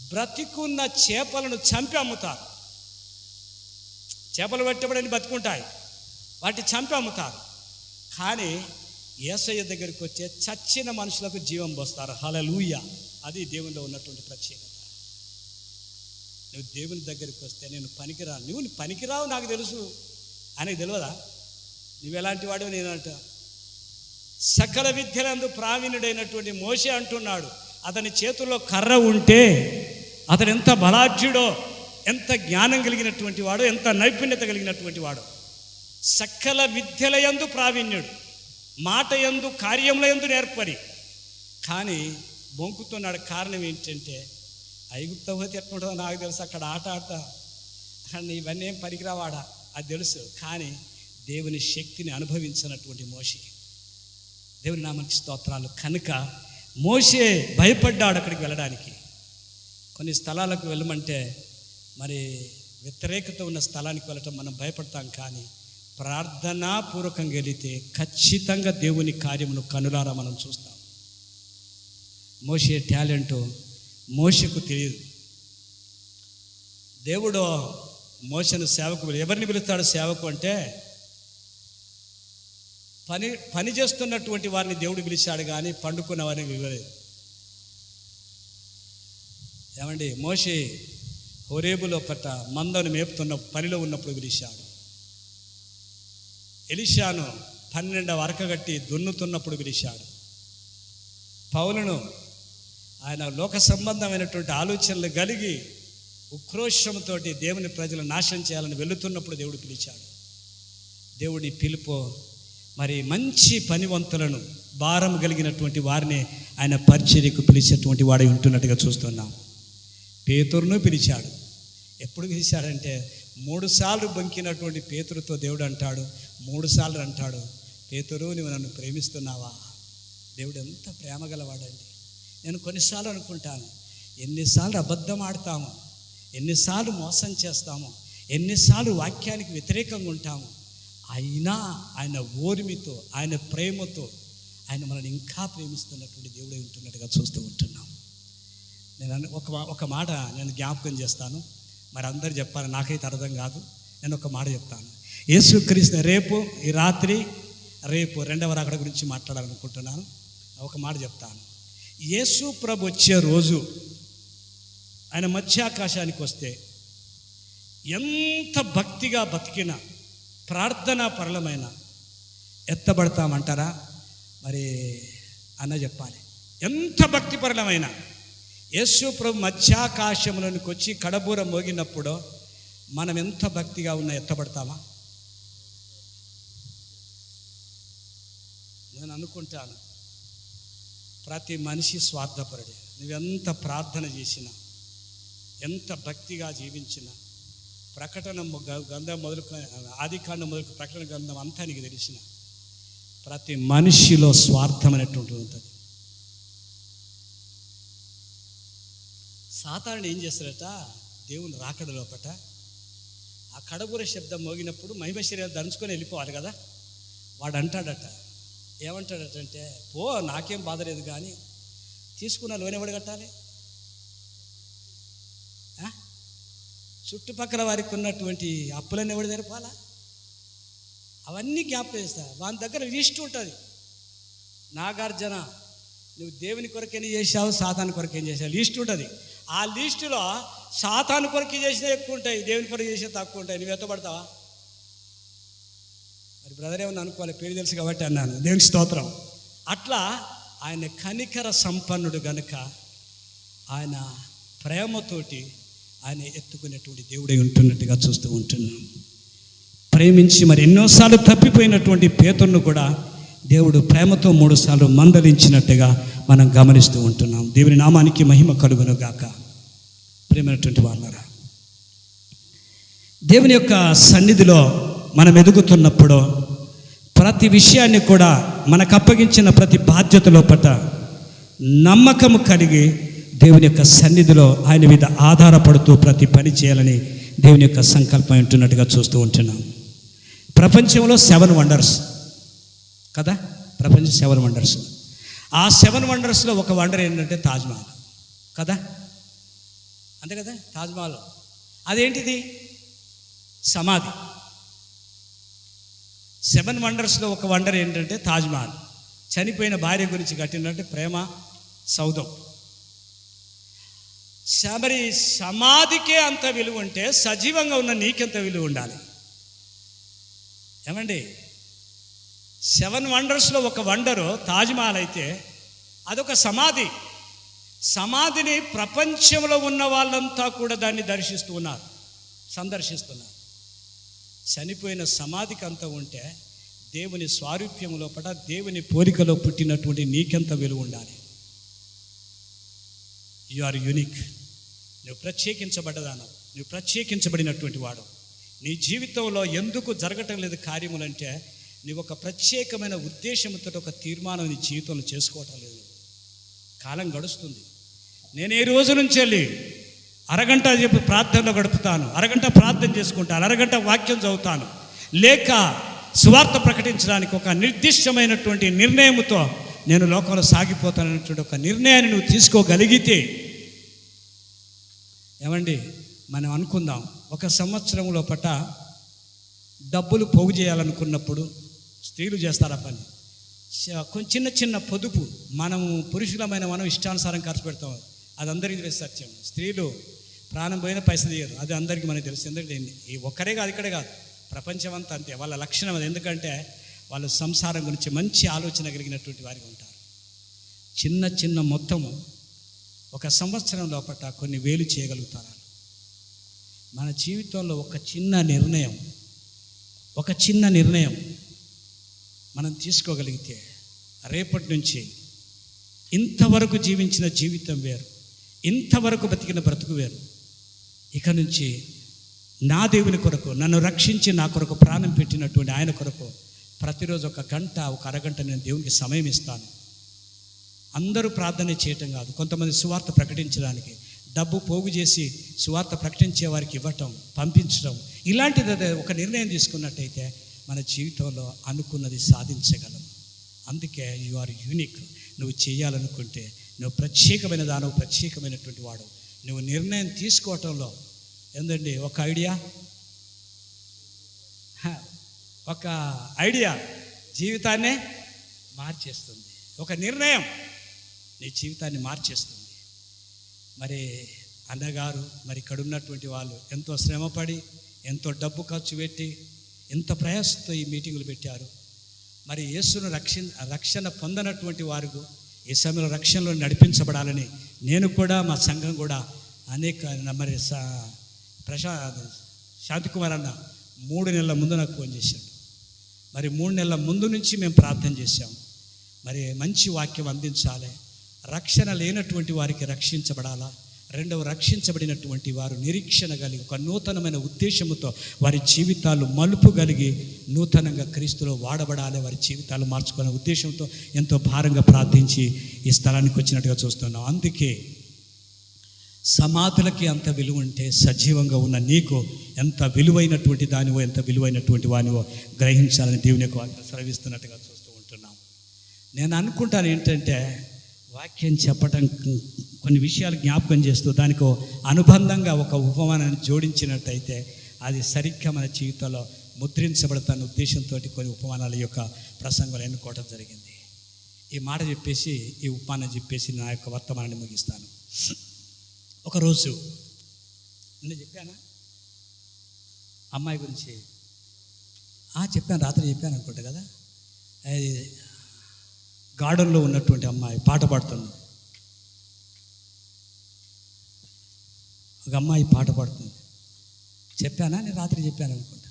Speaker 2: బ్రతికున్న చేపలను చంపి అమ్ముతారు. చేపలు పట్టేవాడని బతుకుంటాయి, వాటి చంపి అమ్ముతారు. కానీ యేసయ్య దగ్గరికి వచ్చే చచ్చిన మనుషులకు జీవం పోస్తారు. హల్లెలూయా! అది దేవునిలో ఉన్నటువంటి ప్రత్యేకత. నువ్వు దేవుని దగ్గరికి వస్తే నేను పనికిరాను, నువ్వు పనికిరావు నాకు తెలుసు ఆయనకు తెలియదా? నువ్వు ఎలాంటి వాడు నేనంట. సకల విద్యలందు ప్రావీణ్యుడైనటువంటి మోషే అంటున్నాడు, అతని చేతుల్లో కర్ర ఉంటే అతను ఎంత బలాఢ్యుడో, ఎంత జ్ఞానం కలిగినటువంటి వాడు, ఎంత నైపుణ్యత కలిగినటువంటి వాడు. సకల విద్యల యందు ప్రావీణ్యుడు, మాట యందు కార్యముల యందు నేర్పరి. కానీ బొంకుతున్నాడు. కారణం ఏంటంటే ఐగుప్త పోతే ఎట్లుంటుందో నాకు తెలుసు, అక్కడ ఆట ఆడతా ఇవన్నీ ఏం పనికిరావాడా అది తెలుసు. కానీ దేవుని శక్తిని అనుభవించినటువంటి మోషే, దేవుని నామానికి స్తోత్రాలు. కనుక మోషే భయపడ్డాడు అక్కడికి వెళ్ళడానికి. కొన్ని స్థలాలకు వెళ్ళమంటే మరి వ్యతిరేకత ఉన్న స్థలానికి వెళ్ళటం మనం భయపడతాం. కానీ ప్రార్థనాపూర్వకంగా వెళితే ఖచ్చితంగా దేవుని కార్యమును కనులారా మనం చూస్తాం. మోషే టాలెంటు మోషకు తెలియదు. దేవుడు మోషను సేవకు ఎవరిని పిలుస్తాడు సేవకు అంటే పని చేస్తున్నటువంటి వారిని దేవుడు పిలిచాడు, కానీ పండుకున్న వారిని పిలవలేదు. ఏమండి, మోషే హోరేబులో పట్ట మందను మేపుతున్న పనిలో ఉన్నప్పుడు పిలిచాడు. ఎలీషాను 12వ అరకగట్టి దున్నుతున్నప్పుడు పిలిచాడు. పౌలును ఆయన లోక సంబంధమైనటువంటి ఆలోచనలు కలిగి ఉక్రోషంతో దేవుని ప్రజలను నాశనం చేయాలని వెళుతున్నప్పుడు దేవుడు పిలిచాడు. దేవుడి పిలుపు మరి మంచి పనివంతులను, భారం కలిగినటువంటి వారిని ఆయన పరిచర్యకు పిలిచేటువంటి వాడై ఉంటున్నట్టుగా చూస్తున్నాం. పేతురును పిలిచాడు. ఎప్పుడు పిలిచాడంటే 3 సార్లు బొంకినటువంటి పేతురుతో దేవుడు అంటాడు, 3 సార్లు అంటాడు, పేతురు నువ్వు నన్ను ప్రేమిస్తున్నావా? దేవుడు ఎంత ప్రేమ గలవాడండి. నేను కొన్నిసార్లు అనుకుంటాను, ఎన్నిసార్లు అబద్ధం ఆడతాము, ఎన్నిసార్లు మోసం చేస్తాము, ఎన్నిసార్లు వాక్యానికి వ్యతిరేకంగా ఉంటాము, అయినా ఆయన ఓర్మితో, ఆయన ప్రేమతో ఆయన మనల్ని ఇంకా ప్రేమిస్తున్నటువంటి దేవుడే ఉంటున్నట్టుగా చూస్తూ ఉంటున్నాం. నేను ఒక మాట నేను జ్ఞాపకం చేస్తాను, మరి అందరు చెప్పాలి, నాకైతే అర్థం కాదు. నేను ఒక మాట చెప్తాను. యేసుక్రీస్తు ఈ రాత్రి రేపు 2వ రాకడ గురించి మాట్లాడాలనుకుంటున్నాను. ఒక మాట చెప్తాను. యేసు ప్రభు వచ్చే రోజు ఆయన మధ్యాకాశానికి వస్తే ఎంత భక్తిగా బతికినా, ప్రార్థనా పరలమైన ఎత్తబడతామంటారా? మరి అన్న చెప్పాలి. ఎంత భక్తిపరలమైన యేసు ప్రభు మధ్యాకాశంలోనికి వచ్చి కడబూర మోగినప్పుడు మనం ఎంత భక్తిగా ఉన్నా ఎత్తబడతామా? నేను అనుకుంటాను ప్రతి మనిషి స్వార్థపరుడే. నువ్వెంత ప్రార్థన చేసినా, ఎంత భక్తిగా జీవించినా, ప్రకటన గ్రంథం మొదలుకొని ఆదికాండం మొదలు ప్రకటన గ్రంథం అంతా నీకు తెలిసిన ప్రతి మనిషిలో స్వార్థం అనేటువంటిది ఉంటుంది. సాతానుడు ఏం చేస్తాడట, దేవుని రాకడ లోపట ఆ కడబూర శబ్దం మోగినప్పుడు మహిమ శరీరాలు దంచుకొని వెళ్ళిపోవాలి కదా. వాడు అంటాడట, ఏమంటాడట అంటే, పో నాకేం బాధ లేదు కానీ తీసుకున్న లోన్ ఎవడు కట్టాలి? చుట్టుపక్కల వారికి ఉన్నటువంటి అప్పులన్నీ ఎవడు తెరపాలా? అవన్నీ జ్ఞాపకం చేస్తా. వాని దగ్గర లిస్ట్ ఉంటుంది. నాగార్జున, నువ్వు దేవుని కొరకేం చేసావు, సాతాను కొరకేం చేసావు లిస్ట్ ఉంటుంది. ఆ లిస్టులో సాతాను కొరకు చేసినా ఎక్కువ ఉంటాయి, దేవుని కొరకు చేసినా తక్కువ ఉంటాయి. నువ్వు ఎత్తపడతావా? మరి బ్రదర్ ఏమన్నా అనుకోవాలి, పేరు తెలుసు కాబట్టి అన్నాను. దేవుని స్తోత్రం. అట్లా ఆయన కనికర సంపన్నుడు గనుక ఆయన ప్రేమతోటి ఆయన ఎత్తుకునేటువంటి దేవుడై ఉంటున్నట్టుగా చూస్తూ ఉంటున్నాం. ప్రేమించి మరి ఎన్నోసార్లు తప్పిపోయినటువంటి పేతురును కూడా దేవుడు ప్రేమతో 3 సార్లు మందలించినట్టుగా మనం గమనిస్తూ ఉంటున్నాం. దేవుని నామానికి మహిమ కలుగును గాక. ప్రేమైనటువంటి వాళ్ళరా, దేవుని యొక్క సన్నిధిలో మనం ఎదుగుతున్నప్పుడు ప్రతి విషయాన్ని కూడా మనకు అప్పగించిన ప్రతి బాధ్యతలో పట్ల నమ్మకము కలిగి దేవుని యొక్క సన్నిధిలో ఆయన మీద ఆధారపడుతూ ప్రతి పని చేయాలని దేవుని యొక్క సంకల్పం ఉంటున్నట్టుగా చూస్తూ ఉంటున్నాం. ప్రపంచంలో 7 వండర్స్ కదా, ప్రపంచం 7 వండర్స్. ఆ 7 వండర్స్లో ఒక వండర్ ఏంటంటే తాజ్మహల్ కదా, అంతే కదా. తాజ్మహల్ అదేంటిది? సమాధి. 7 వండర్స్లో ఒక వండర్ ఏంటంటే తాజ్మహల్. చనిపోయిన భార్య గురించి కట్టినట్టే ప్రేమ సౌధం. మరి సమాధికే అంత విలువ ఉంటే సజీవంగా ఉన్న నీకెంత విలువ ఉండాలి? ఏమండి, 7 వండర్స్లో ఒక వండరు తాజ్మహల్ అయితే అదొక సమాధి. సమాధిని ప్రపంచంలో ఉన్న వాళ్ళంతా కూడా దాన్ని సందర్శిస్తున్నారు. చనిపోయిన సమాధికి అంత ఉంటే దేవుని స్వారూప్యం లోపల దేవుని పోలికలో పుట్టినటువంటి నీకెంత విలువ ఉండాలి? You are unique. నువ్వు ప్రత్యేకించబడ్డదాను, నువ్వు ప్రత్యేకించబడినటువంటి వాడు. నీ జీవితంలో ఎందుకు జరగటం లేదు కార్యములంటే నువ్వు ఒక ప్రత్యేకమైన ఉద్దేశంతో ఒక తీర్మానం నీ జీవితంలో చేసుకోవటం లేదు. కాలం గడుస్తుంది. నేను ఏ రోజు నుంచి వెళ్ళి అరగంట చెప్పి ప్రార్థనలో గడుపుతాను, అరగంట ప్రార్థన చేసుకుంటాను, అరగంట వాక్యం చదువుతాను, లేక సువార్త ప్రకటించడానికి ఒక నిర్దిష్టమైనటువంటి నిర్ణయంతో నేను లోకంలో సాగిపోతానన్నటువంటి ఒక నిర్ణయాన్ని నువ్వు తీసుకోగలిగితే, ఏమండి మనం అనుకుందాం, 1 సంవత్సరం లోపట డబ్బులు పోగు చేయాలనుకున్నప్పుడు స్త్రీలు చేస్తారా పని? కొంచెం చిన్న పొదుపు మనము పురుషులమైన మనం ఇష్టానుసారం ఖర్చు పెడతాం. అది అందరికీ తెలిసి సత్యం. స్త్రీలు ప్రాణం పోయిన పైసలు తీయరు, అది అందరికీ మనకు తెలుసు. ఎందుకంటే ఈ ఒక్కరే కాదు, ఇక్కడే కాదు, ప్రపంచం అంతా అంతే. వాళ్ళ లక్షణం అది. ఎందుకంటే వాళ్ళు సంసారం గురించి మంచి ఆలోచన కలిగినటువంటి వారిగా ఉంటారు. చిన్న మొత్తము 1 సంవత్సరం లోపల కొన్ని వేలు చేయగలుగుతారు. మన జీవితంలో ఒక చిన్న నిర్ణయం మనం తీసుకోగలిగితే రేపటి నుంచి ఇంతవరకు జీవించిన జీవితం వేరు, ఇంతవరకు బతికిన బ్రతుకు వేరు. ఇక నుంచి నా దేవుని కొరకు, నన్ను రక్షించి నా కొరకు ప్రాణం పెట్టినటువంటి ఆయన కొరకు ప్రతిరోజు 1 గంట, 1 అరగంట నేను దేవునికి సమయం ఇస్తాను. అందరూ ప్రార్థన చేయటం కాదు, కొంతమంది సువార్త ప్రకటించడానికి డబ్బు పోగు చేసి సువార్త ప్రకటించే వారికి ఇవ్వటం, పంపించడం, ఇలాంటిది ఒక నిర్ణయం తీసుకున్నట్టయితే మన జీవితంలో అనుకున్నది సాధించగలం. అందుకే యు ఆర్ యూనిక్. నువ్వు చేయాలనుకుంటే నువ్వు ప్రత్యేకమైన దానవు, ప్రత్యేకమైనటువంటి వాడు. నువ్వు నిర్ణయం తీసుకోవటంలో ఏందండి, ఒక ఐడియా జీవితాన్నే మార్చేస్తుంది. ఒక నిర్ణయం నీ జీవితాన్ని మార్చేస్తుంది. మరి అన్నగారు, మరి ఇక్కడ ఉన్నటువంటి వాళ్ళు ఎంతో శ్రమపడి, ఎంతో డబ్బు ఖర్చు పెట్టి, ఎంత ప్రయాసంతో ఈ మీటింగులు పెట్టారు. మరి యేసును రక్షణ పొందనటువంటి వారు ఈ సమయంలో రక్షణలో నడిపించబడాలని నేను కూడా, మా సంఘం కూడా అనేక, మరి శాంతికుమార్ అన్న 3 నెలల ముందు నాకు ఫోన్ చేశాడు. మరి 3 నెలల ముందు నుంచి మేము ప్రార్థన చేశాం. మరి మంచి వాక్యం అందించాలి, రక్షణ లేనటువంటి వారికి రక్షించబడాలా, రెండవ రక్షించబడినటువంటి వారు నిరీక్షణ కలిగి ఒక నూతనమైన ఉద్దేశంతో వారి జీవితాలు మలుపు కలిగి నూతనంగా క్రీస్తులో వాడబడాలి, వారి జీవితాలు మార్చుకునే ఉద్దేశంతో ఎంతో భారంగా ప్రార్థించి ఈ స్థలానికి వచ్చినట్టుగా చూస్తున్నాం. అందుకే సమాధులకి అంత విలువ ఉంటే సజీవంగా ఉన్న నీకు ఎంత విలువైనటువంటి దానివో, ఎంత విలువైనటువంటి వానివో గ్రహించాలని దేవుని యొక్క వాక్యం సెలవిస్తున్నట్టుగా చూస్తూ ఉంటున్నాం. నేను అనుకుంటాను ఏంటంటే, వాక్యం చెప్పటం కొన్ని విషయాలు జ్ఞాపకం చేస్తూ దానికి అనుబంధంగా ఒక ఉపమానాన్ని జోడించినట్టయితే అది సరిగ్గా మన జీవితంలో ముద్రించబడతాన ఉద్దేశంతో కొన్ని ఉపమానాల యొక్క ప్రసంగాలు ఎన్నుకోవడం జరిగింది. ఈ మాట చెప్పేసి, ఈ ఉపమానం చెప్పేసి నా యొక్క వర్తమానాన్ని ముగిస్తాను. ఒకరోజు నేను చెప్పానా అమ్మాయి గురించి? చెప్పాను, రాత్రి చెప్పాను అనుకుంటా కదా. గార్డెన్లో ఉన్నటువంటి అమ్మాయి పాట పాడుతుంది. ఒక అమ్మాయి పాట పాడుతుంది. చెప్పానా? నేను రాత్రి చెప్పాను అనుకుంటా.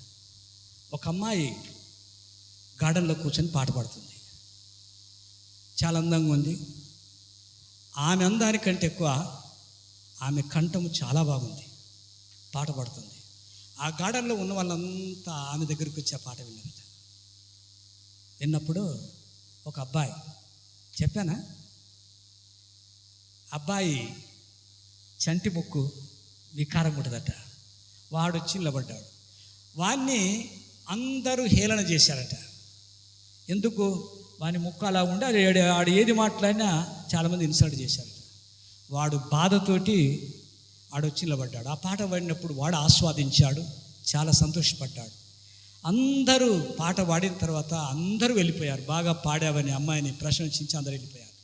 Speaker 2: ఒక అమ్మాయి గార్డెన్లో కూర్చొని పాట పాడుతుంది. చాలా అందంగా ఉంది. ఆమె అందానికంటే ఎక్కువ ఆమె కంఠము చాలా బాగుంది. పాట పాడుతుంది. ఆ గార్డెన్లో ఉన్న వాళ్ళంతా ఆమె దగ్గరికి వచ్చి ఆ పాట విన్నారట. విన్నప్పుడు ఒక అబ్బాయి, చెప్పానా, అబ్బాయి చంటి ముక్కు వికారం ఉంటుందట. వాడు వచ్చి నిలబడ్డాడు. వాడిని అందరూ హేళన చేశారట. ఎందుకు? వాని ముక్కు అలా ఉండి ఆడు ఏది మాట్లాడినా చాలామంది ఇన్సల్ట్ చేశారట. వాడు బాధతోటి ఆడొచ్చి నిలబడ్డాడు. ఆ పాట పాడినప్పుడు వాడు ఆస్వాదించాడు, చాలా సంతోషపడ్డాడు. అందరూ పాట పాడిన తర్వాత అందరూ వెళ్ళిపోయారు. బాగా పాడావని అమ్మాయిని ప్రశంసించి అందరూ వెళ్ళిపోయారు.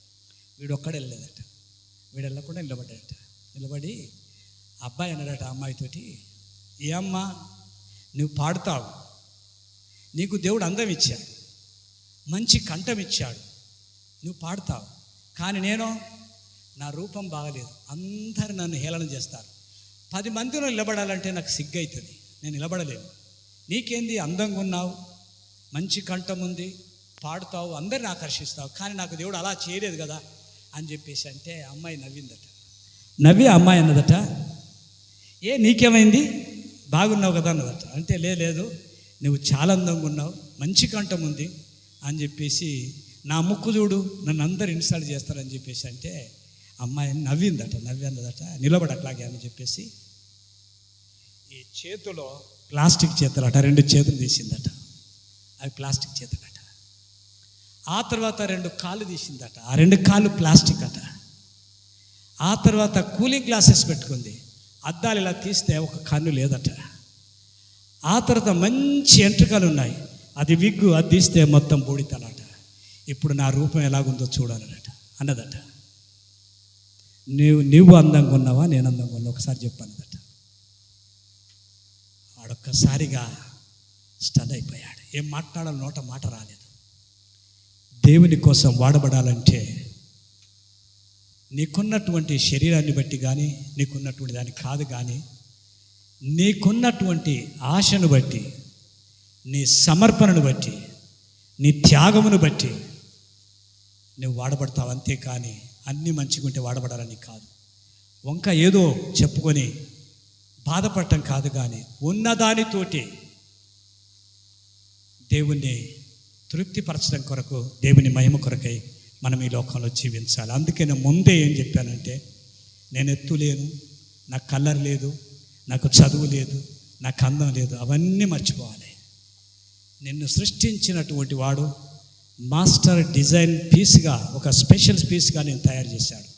Speaker 2: వీడు ఒక్కడే వెళ్ళలేదట. వీడు వెళ్ళకుండా నిలబడ్డాడట. నిలబడి అబ్బాయి అన్నాడట అమ్మాయితోటి, ఏ అమ్మా, నువ్వు పాడుతావు, నీకు దేవుడు అందం ఇచ్చాడు, మంచి కంఠం ఇచ్చాడు, నువ్వు పాడుతావు. కానీ నేను, నా రూపం బాగలేదు, అందరు నన్ను హేళన చేస్తారు. 10 మందిలో నిలబడాలంటే నాకు సిగ్గు అవుతుంది, నేను నిలబడలేను. నీకేంది, అందంగా ఉన్నావు, మంచి కంఠం ఉంది, పాడుతావు, అందరిని ఆకర్షిస్తావు, కానీ నాకు దేవుడు అలా చేయలేదు కదా అని చెప్పేసి అంటే అమ్మాయి నవ్విందట. నవ్వి అమ్మాయి అన్నదట, ఏ నీకేమైంది, బాగున్నావు కదా అన్నదట. అంటే లేదు, నువ్వు చాలా అందంగా ఉన్నావు, మంచి కంఠం ఉంది అని చెప్పేసి, నా ముక్కు చూడు, నన్ను అందరు ఇన్సల్ట్ చేస్తారని చెప్పేసి అంటే అమ్మాయి నవ్విందట. నవ్వి అన్నదట, నిలబడి అట్లాగే అని చెప్పేసి ఈ చేతిలో ప్లాస్టిక్ చేతులట, 2 చేతులు తీసిందట. అవి ప్లాస్టిక్ చేతులట. ఆ తర్వాత 2 కాళ్ళు తీసిందట. ఆ 2 కాళ్ళు ప్లాస్టిక్ అట. ఆ తర్వాత కూలింగ్ గ్లాసెస్ పెట్టుకుంది. అద్దాలు ఇలా తీస్తే ఒక కన్ను లేదట. ఆ తర్వాత మంచి ఎంట్రుకలు ఉన్నాయి, అది విగ్గు, అది తీస్తే మొత్తం బూడితలాట. ఇప్పుడు నా రూపం ఎలాగుందో చూడాలట అన్నదట. నువ్వు అందంగా ఉన్నావా, నేను అందంగా ఉన్నా, ఒకసారి చెప్పన్నదట. వాడొక్కసారిగా స్టన్ అయిపోయాడు. ఏం మాట్లాడాలి, నోట మాట రాలేదు. దేవుని కోసం వాడబడాలంటే నీకున్నటువంటి శరీరాన్ని బట్టి కానీ, నీకున్నటువంటి దాన్ని కాదు కానీ, నీకున్నటువంటి ఆశను బట్టి, నీ సమర్పణను బట్టి, నీ త్యాగమును బట్టి నువ్వు వాడబడతావు. అంతేకాని అన్నీ మంచిగుంటే వాడబడాలని కాదు. వంక ఏదో చెప్పుకొని బాధపడటం కాదు, కానీ ఉన్నదానితోటి దేవుణ్ణి తృప్తిపరచడం కొరకు, దేవుని మహిమ కొరకై మనం ఈ లోకంలో జీవించాలి. అందుకే నేను ముందే ఏం చెప్పానంటే, నేను ఎత్తు లేను, నాకు కలర్ లేదు, నాకు చదువు లేదు, నాకు అందం లేదు, అవన్నీ మర్చిపోవాలి. నిన్ను సృష్టించినటువంటి వాడు మాస్టర్ డిజైన్ పీస్గా, ఒక స్పెషల్ పీస్గా నేను తయారు చేశాడు.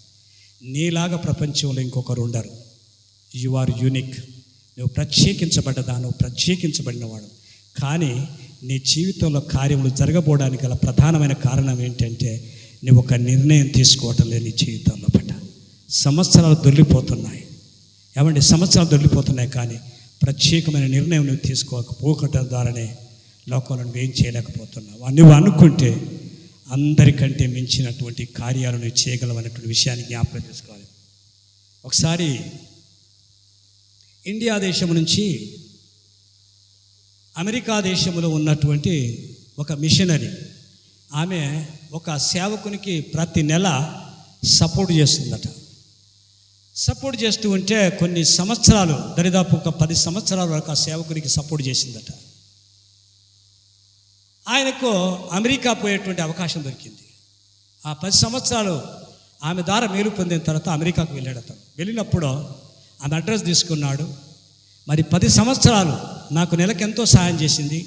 Speaker 2: నీలాగా ప్రపంచంలో ఇంకొకరు ఉండరు. You are unique. నువ్వు ప్రత్యేకించబడ్డదా, నువ్వు ప్రత్యేకించబడినవాడు. కానీ నీ జీవితంలో కార్యములు జరగబోవడానికి గల ప్రధానమైన కారణం ఏంటంటే, నువ్వు ఒక నిర్ణయం తీసుకోవటం లేదు. నీ జీవితంలో పట్ట సంవత్సరాలు దొర్లిపోతున్నాయి. ఏమంటే సంవత్సరాలు దొర్లిపోతున్నాయి, కానీ ప్రత్యేకమైన నిర్ణయం నువ్వు తీసుకోకపోవటం ద్వారానే లోకంలో నువ్వేం చేయలేకపోతున్నావు. నువ్వు అనుకుంటే అందరికంటే మించినటువంటి కార్యాలు నువ్వు చేయగలవన్నటువంటి విషయాన్ని జ్ఞాపకం చేసుకోవాలి. ఒకసారి ఇండియా దేశం నుంచి అమెరికా దేశంలో ఉన్నటువంటి ఒక మిషనరీ, ఆమె ఒక సేవకునికి ప్రతి నెల సపోర్ట్ చేస్తుందట. సపోర్ట్ చేస్తూ ఉంటే కొన్ని సంవత్సరాలు, దరిదాపు ఒక 10 సంవత్సరాల వరకు ఆ సేవకునికి సపోర్ట్ చేసిందట. ఆయనకు అమెరికా పోయేటువంటి అవకాశం దొరికింది. ఆ 10 సంవత్సరాలు ఆమె ద్వారా మేలు పొందిన తర్వాత అమెరికాకు వెళ్ళాడు. అతను వెళ్ళినప్పుడు ఆమె అడ్రస్ తీసుకున్నాడు. మరి 10 సంవత్సరాలు నాకు నెలకెంతో సహాయం చేసింది.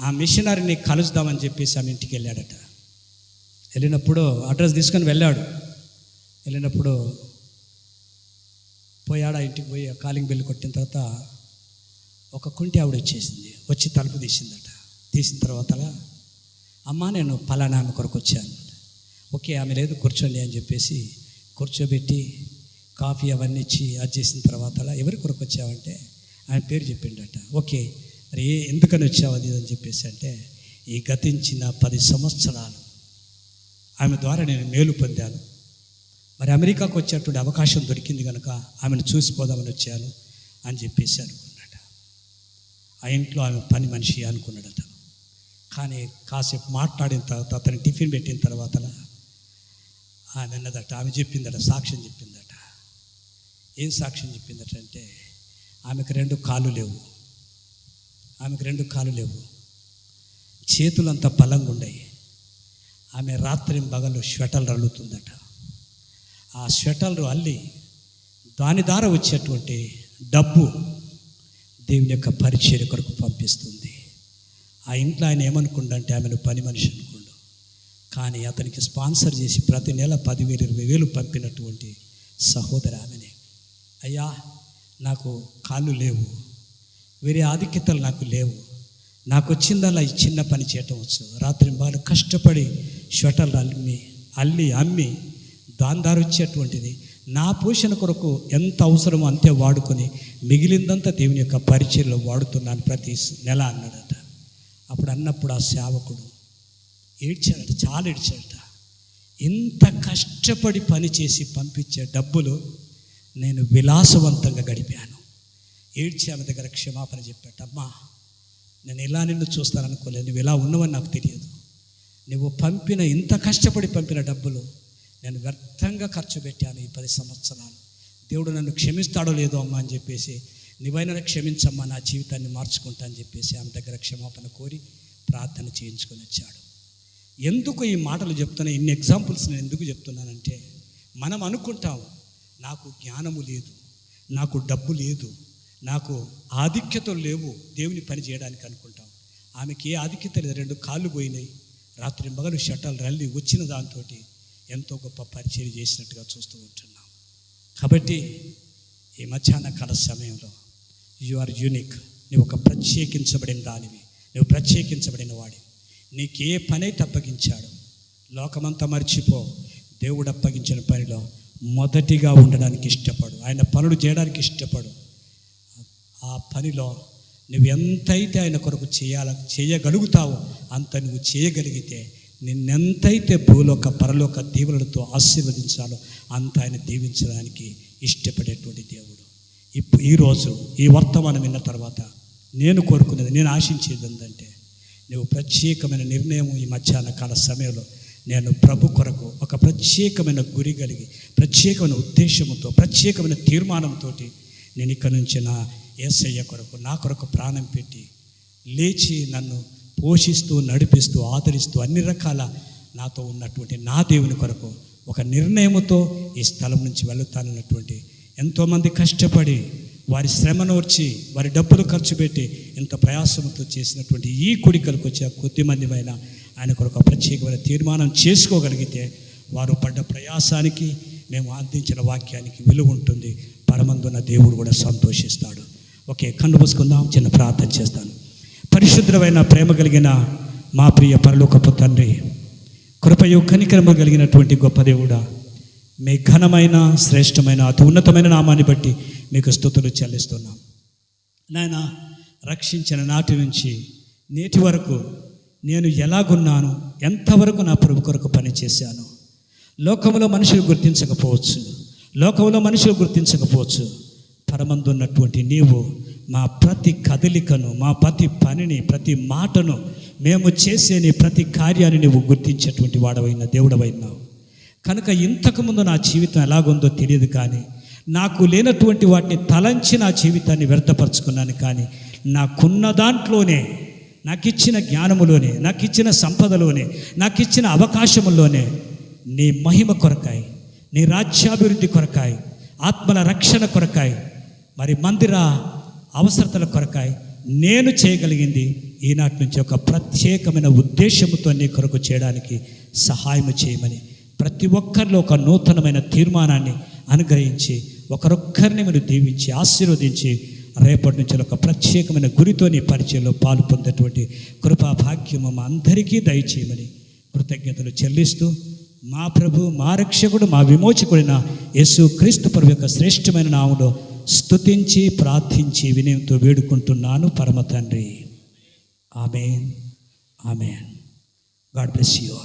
Speaker 2: ఆ మిషనరీని కలుద్దామని చెప్పేసి ఆమె ఇంటికి వెళ్ళాడట. వెళ్ళినప్పుడు అడ్రస్ తీసుకొని వెళ్ళాడు. వెళ్ళినప్పుడు పోయాడు, ఆ ఇంటికి పోయి కాలింగ్ బెల్ కొట్టిన తర్వాత ఒక కుంటి ఆవిడ వచ్చేసింది. వచ్చి తలుపు తీసిందట. తీసిన తర్వాత, అమ్మ నేను పలానా ఆమె కొరకు వచ్చాను. ఓకే, ఆమె లేదు, కూర్చోండి అని చెప్పేసి కూర్చోబెట్టి కాఫీ అవన్నీ ఇచ్చి అది చేసిన తర్వాత, ఎవరి కొరకు వచ్చావంటే ఆయన పేరు చెప్పిండట. ఓకే, మరి ఎందుకని వచ్చావు అది అని చెప్పేసి అంటే, ఈ గతించిన 10 సంవత్సరాలు ఆమె ద్వారా నేను మేలు పొందాను. మరి అమెరికాకు వచ్చేటువంటి అవకాశం దొరికింది కనుక ఆమెను చూసిపోదామని వచ్చాను అని చెప్పేసి అనుకున్నాడు. ఆ ఇంట్లో ఆమె పని మనిషి అనుకున్నాడట. కానీ కాసేపు మాట్లాడిన తర్వాత, అతను టిఫిన్ పెట్టిన తర్వాత ఆమె అన్నదట, ఆమె చెప్పిందట, సాక్ష్యం చెప్పిందట. ఏం సాక్ష్యం చెప్పిందట అంటే, ఆమెకు 2 కాళ్ళు లేవు. ఆమెకు 2 కాళ్ళు లేవు. చేతులంతా బలంగా ఉన్నాయి. ఆమె రాత్రి పగలు స్వెటర్లు అల్లుతుందట. ఆ స్వెటర్లు అల్లి దాని ద్వారా వచ్చేటువంటి డబ్బు దేవుని యొక్క పరిచర్య కొరకు పంపిస్తుంది. ఆ ఇంట్లో ఆయన ఏమనుకుండంటే ఆమెను పని మనిషి అనుకోండు. కానీ అతనికి స్పాన్సర్ చేసి ప్రతి నెల 10,000 20,000 పంపినటువంటి సహోదరి ఆమెనే. అయ్యా, నాకు కాళ్ళు లేవు, వేరే ఆధిక్యతలు నాకు లేవు, నాకు వచ్చిందల్లా ఈ చిన్న పని చేయటం వచ్చు. రాత్రి బాగా కష్టపడి స్వెటర్లు అల్లి అమ్మి దాని ద్వారా వచ్చేటువంటిది నా పోషణ కొరకు ఎంత అవసరమో అంతే వాడుకొని మిగిలిందంతా దేవుని యొక్క పరిచర్యలో వాడుతున్నాను ప్రతి నెల అన్నాడట. అప్పుడు అన్నప్పుడు ఆ సేవకుడు ఏడ్చాడట, చాలా ఏడ్చాడట. ఇంత కష్టపడి పని చేసి పంపించే డబ్బులు నేను విలాసవంతంగా గడిపాను. ఏడ్చి ఆమె దగ్గర క్షమాపణ చెప్పాట. అమ్మా, నేను ఇలా నిన్ను చూస్తాననుకోలేదు, నువ్వు ఇలా ఉన్నవని నాకు తెలియదు. నువ్వు పంపిన ఇంత కష్టపడి పంపిన డబ్బులు నేను వ్యర్థంగా ఖర్చు పెట్టాను ఈ 10 సంవత్సరాలు. దేవుడు నన్ను క్షమిస్తాడో లేదో అమ్మా అని చెప్పేసి, నువ్వైనా క్షమించమ్మా, నా జీవితాన్ని మార్చుకుంటా అని చెప్పేసి ఆమె దగ్గర క్షమాపణ కోరి ప్రార్థన చేయించుకొని వచ్చాడు. ఎందుకు ఈ మాటలు చెప్తున్నా, ఇన్ని ఎగ్జాంపుల్స్ నేను ఎందుకు చెప్తున్నానంటే, మనం అనుకుంటాం నాకు జ్ఞానము లేదు, నాకు డబ్బు లేదు, నాకు ఆధిక్యతలు లేవు దేవుని పని చేయడానికి అనుకుంటాం. ఆమెకి ఏ ఆధిక్యత లేదు, 2 కాళ్ళు పోయినాయి. రాత్రి మగలు షటల్ రల్లి వచ్చిన దాంతో ఎంతో గొప్ప పరిచయం చేసినట్టుగా చూస్తూ ఉంటున్నాం. కాబట్టి ఈ మధ్యాహ్న కాల సమయంలో యు ఆర్ యూనిక్. నువ్వు ఒక ప్రత్యేకించబడిన దానివి, నువ్వు ప్రత్యేకించబడిన వాడివి. నీకే పని అయితే అప్పగించాడు, లోకమంతా మర్చిపో. దేవుడు అప్పగించిన పనిలో మొదటిగా ఉండడానికి ఇష్టపడు, ఆయన పనులు చేయడానికి ఇష్టపడు. ఆ పనిలో నువ్వు ఎంతైతే ఆయన కొరకు చేయగలుగుతావో అంత నువ్వు చేయగలిగితే, నిన్నెంతైతే భూలోక పరలోక దీవెనలతో ఆశీర్వదించాలో అంత ఆయన దీవించడానికి ఇష్టపడేటువంటి దేవుడు. ఈరోజు ఈ వర్తమానం విన్న తర్వాత నేను కోరుకునేది, నేను ఆశించేది ఏంటంటే, నువ్వు ప్రత్యేకమైన నిర్ణయం ఈ మధ్యాహ్న కాల సమయంలో నేను ప్రభు కొరకు ఒక ప్రత్యేకమైన గురి కలిగి, ప్రత్యేకమైన ఉద్దేశంతో, ప్రత్యేకమైన తీర్మానంతో నేను ఇక్కడ నుంచి నా యేసయ్య కొరకు, నా కొరకు ప్రాణం పెట్టి లేచి నన్ను పోషిస్తూ, నడిపిస్తూ, ఆదరిస్తూ అన్ని రకాల నాతో ఉన్నటువంటి నా దేవుని కొరకు ఒక నిర్ణయంతో ఈ స్థలం నుంచి వెళుతానన్నటువంటి, ఎంతోమంది కష్టపడి వారి శ్రమనోర్చి వారి డబ్బులు ఖర్చు పెట్టి ఇంత ప్రయాసంతో చేసినటువంటి ఈ కూడికలకు వచ్చే కొద్దిమందిమైన ఆయన కొరకు ప్రత్యేకమైన తీర్మానం చేసుకోగలిగితే, వారు పడ్డ ప్రయాసానికి, మేము అందించిన వాక్యానికి విలువ ఉంటుంది. పరమందున్న దేవుడు కూడా సంతోషిస్తాడు. ఓకే, కన్ను మూసుకుందాం, చిన్న ప్రార్థన చేస్తాను. పరిశుద్ధమైన ప్రేమ కలిగిన మా ప్రియ పరలోకపు తండ్రి, కృపయు కనికరము కలిగినటువంటి గొప్ప దేవుడా, మీ ఘనమైన శ్రేష్టమైన అతి ఉన్నతమైన నామాన్ని బట్టి మీకు స్తుతులు చెల్లిస్తున్నాం. నాయన, రక్షించిన నాటి నుంచి నేటి వరకు నేను ఎలాగున్నాను, ఎంతవరకు నా ప్రభు కొరకు పనిచేశాను. లోకంలో మనుషులు గుర్తించకపోవచ్చు, పరమందున్నటువంటి నీవు మా ప్రతి కదలికను, మా ప్రతి పనిని, ప్రతి మాటను, మేము చేసే నీ ప్రతి కార్యాన్ని నువ్వు గుర్తించేటువంటి వాడవైన దేవుడవైనావు. కనుక ఇంతకుముందు నా జీవితం ఎలాగుందో తెలియదు, కానీ నాకు లేనటువంటి వాటిని తలంచి నా జీవితాన్ని వ్యర్థపరుచుకున్నాను. కానీ నాకున్న దాంట్లోనే, నాకు ఇచ్చిన జ్ఞానములోనే, నాకు ఇచ్చిన సంపదలోనే, నాకు ఇచ్చిన అవకాశముల్లోనే నీ మహిమ కొరకాయి, నీ రాజ్యాభివృద్ధి కొరకాయి, ఆత్మల రక్షణ కొరకాయి, మరి మందిర అవసరతల కొరకాయి నేను చేయగలిగింది ఈనాటి నుంచి ఒక ప్రత్యేకమైన ఉద్దేశంతో నీ కొరకు చేయడానికి సహాయం చేయమని, ప్రతి ఒక్కరిలో ఒక నూతనమైన తీర్మానాన్ని అనుగ్రహించి ఒకరొక్కరిని మీరు దీవించి ఆశీర్వదించి రేపటి నుంచి ఒక ప్రత్యేకమైన గురితో నీ పరిచయంలో పాలు పొందేటువంటి కృపా భాగ్యము మా అందరికీ దయచేయమని కృతజ్ఞతలు చెల్లిస్తూ, మా ప్రభు, మా రక్షకుడు, మా విమోచకుడైన యేసు క్రీస్తు ప్రభు యొక్క శ్రేష్టమైన నామములో స్తుతించి ప్రార్థించి వినయంతో వేడుకుంటున్నాను పరమ తండ్రి. Amen. Amen. God bless you.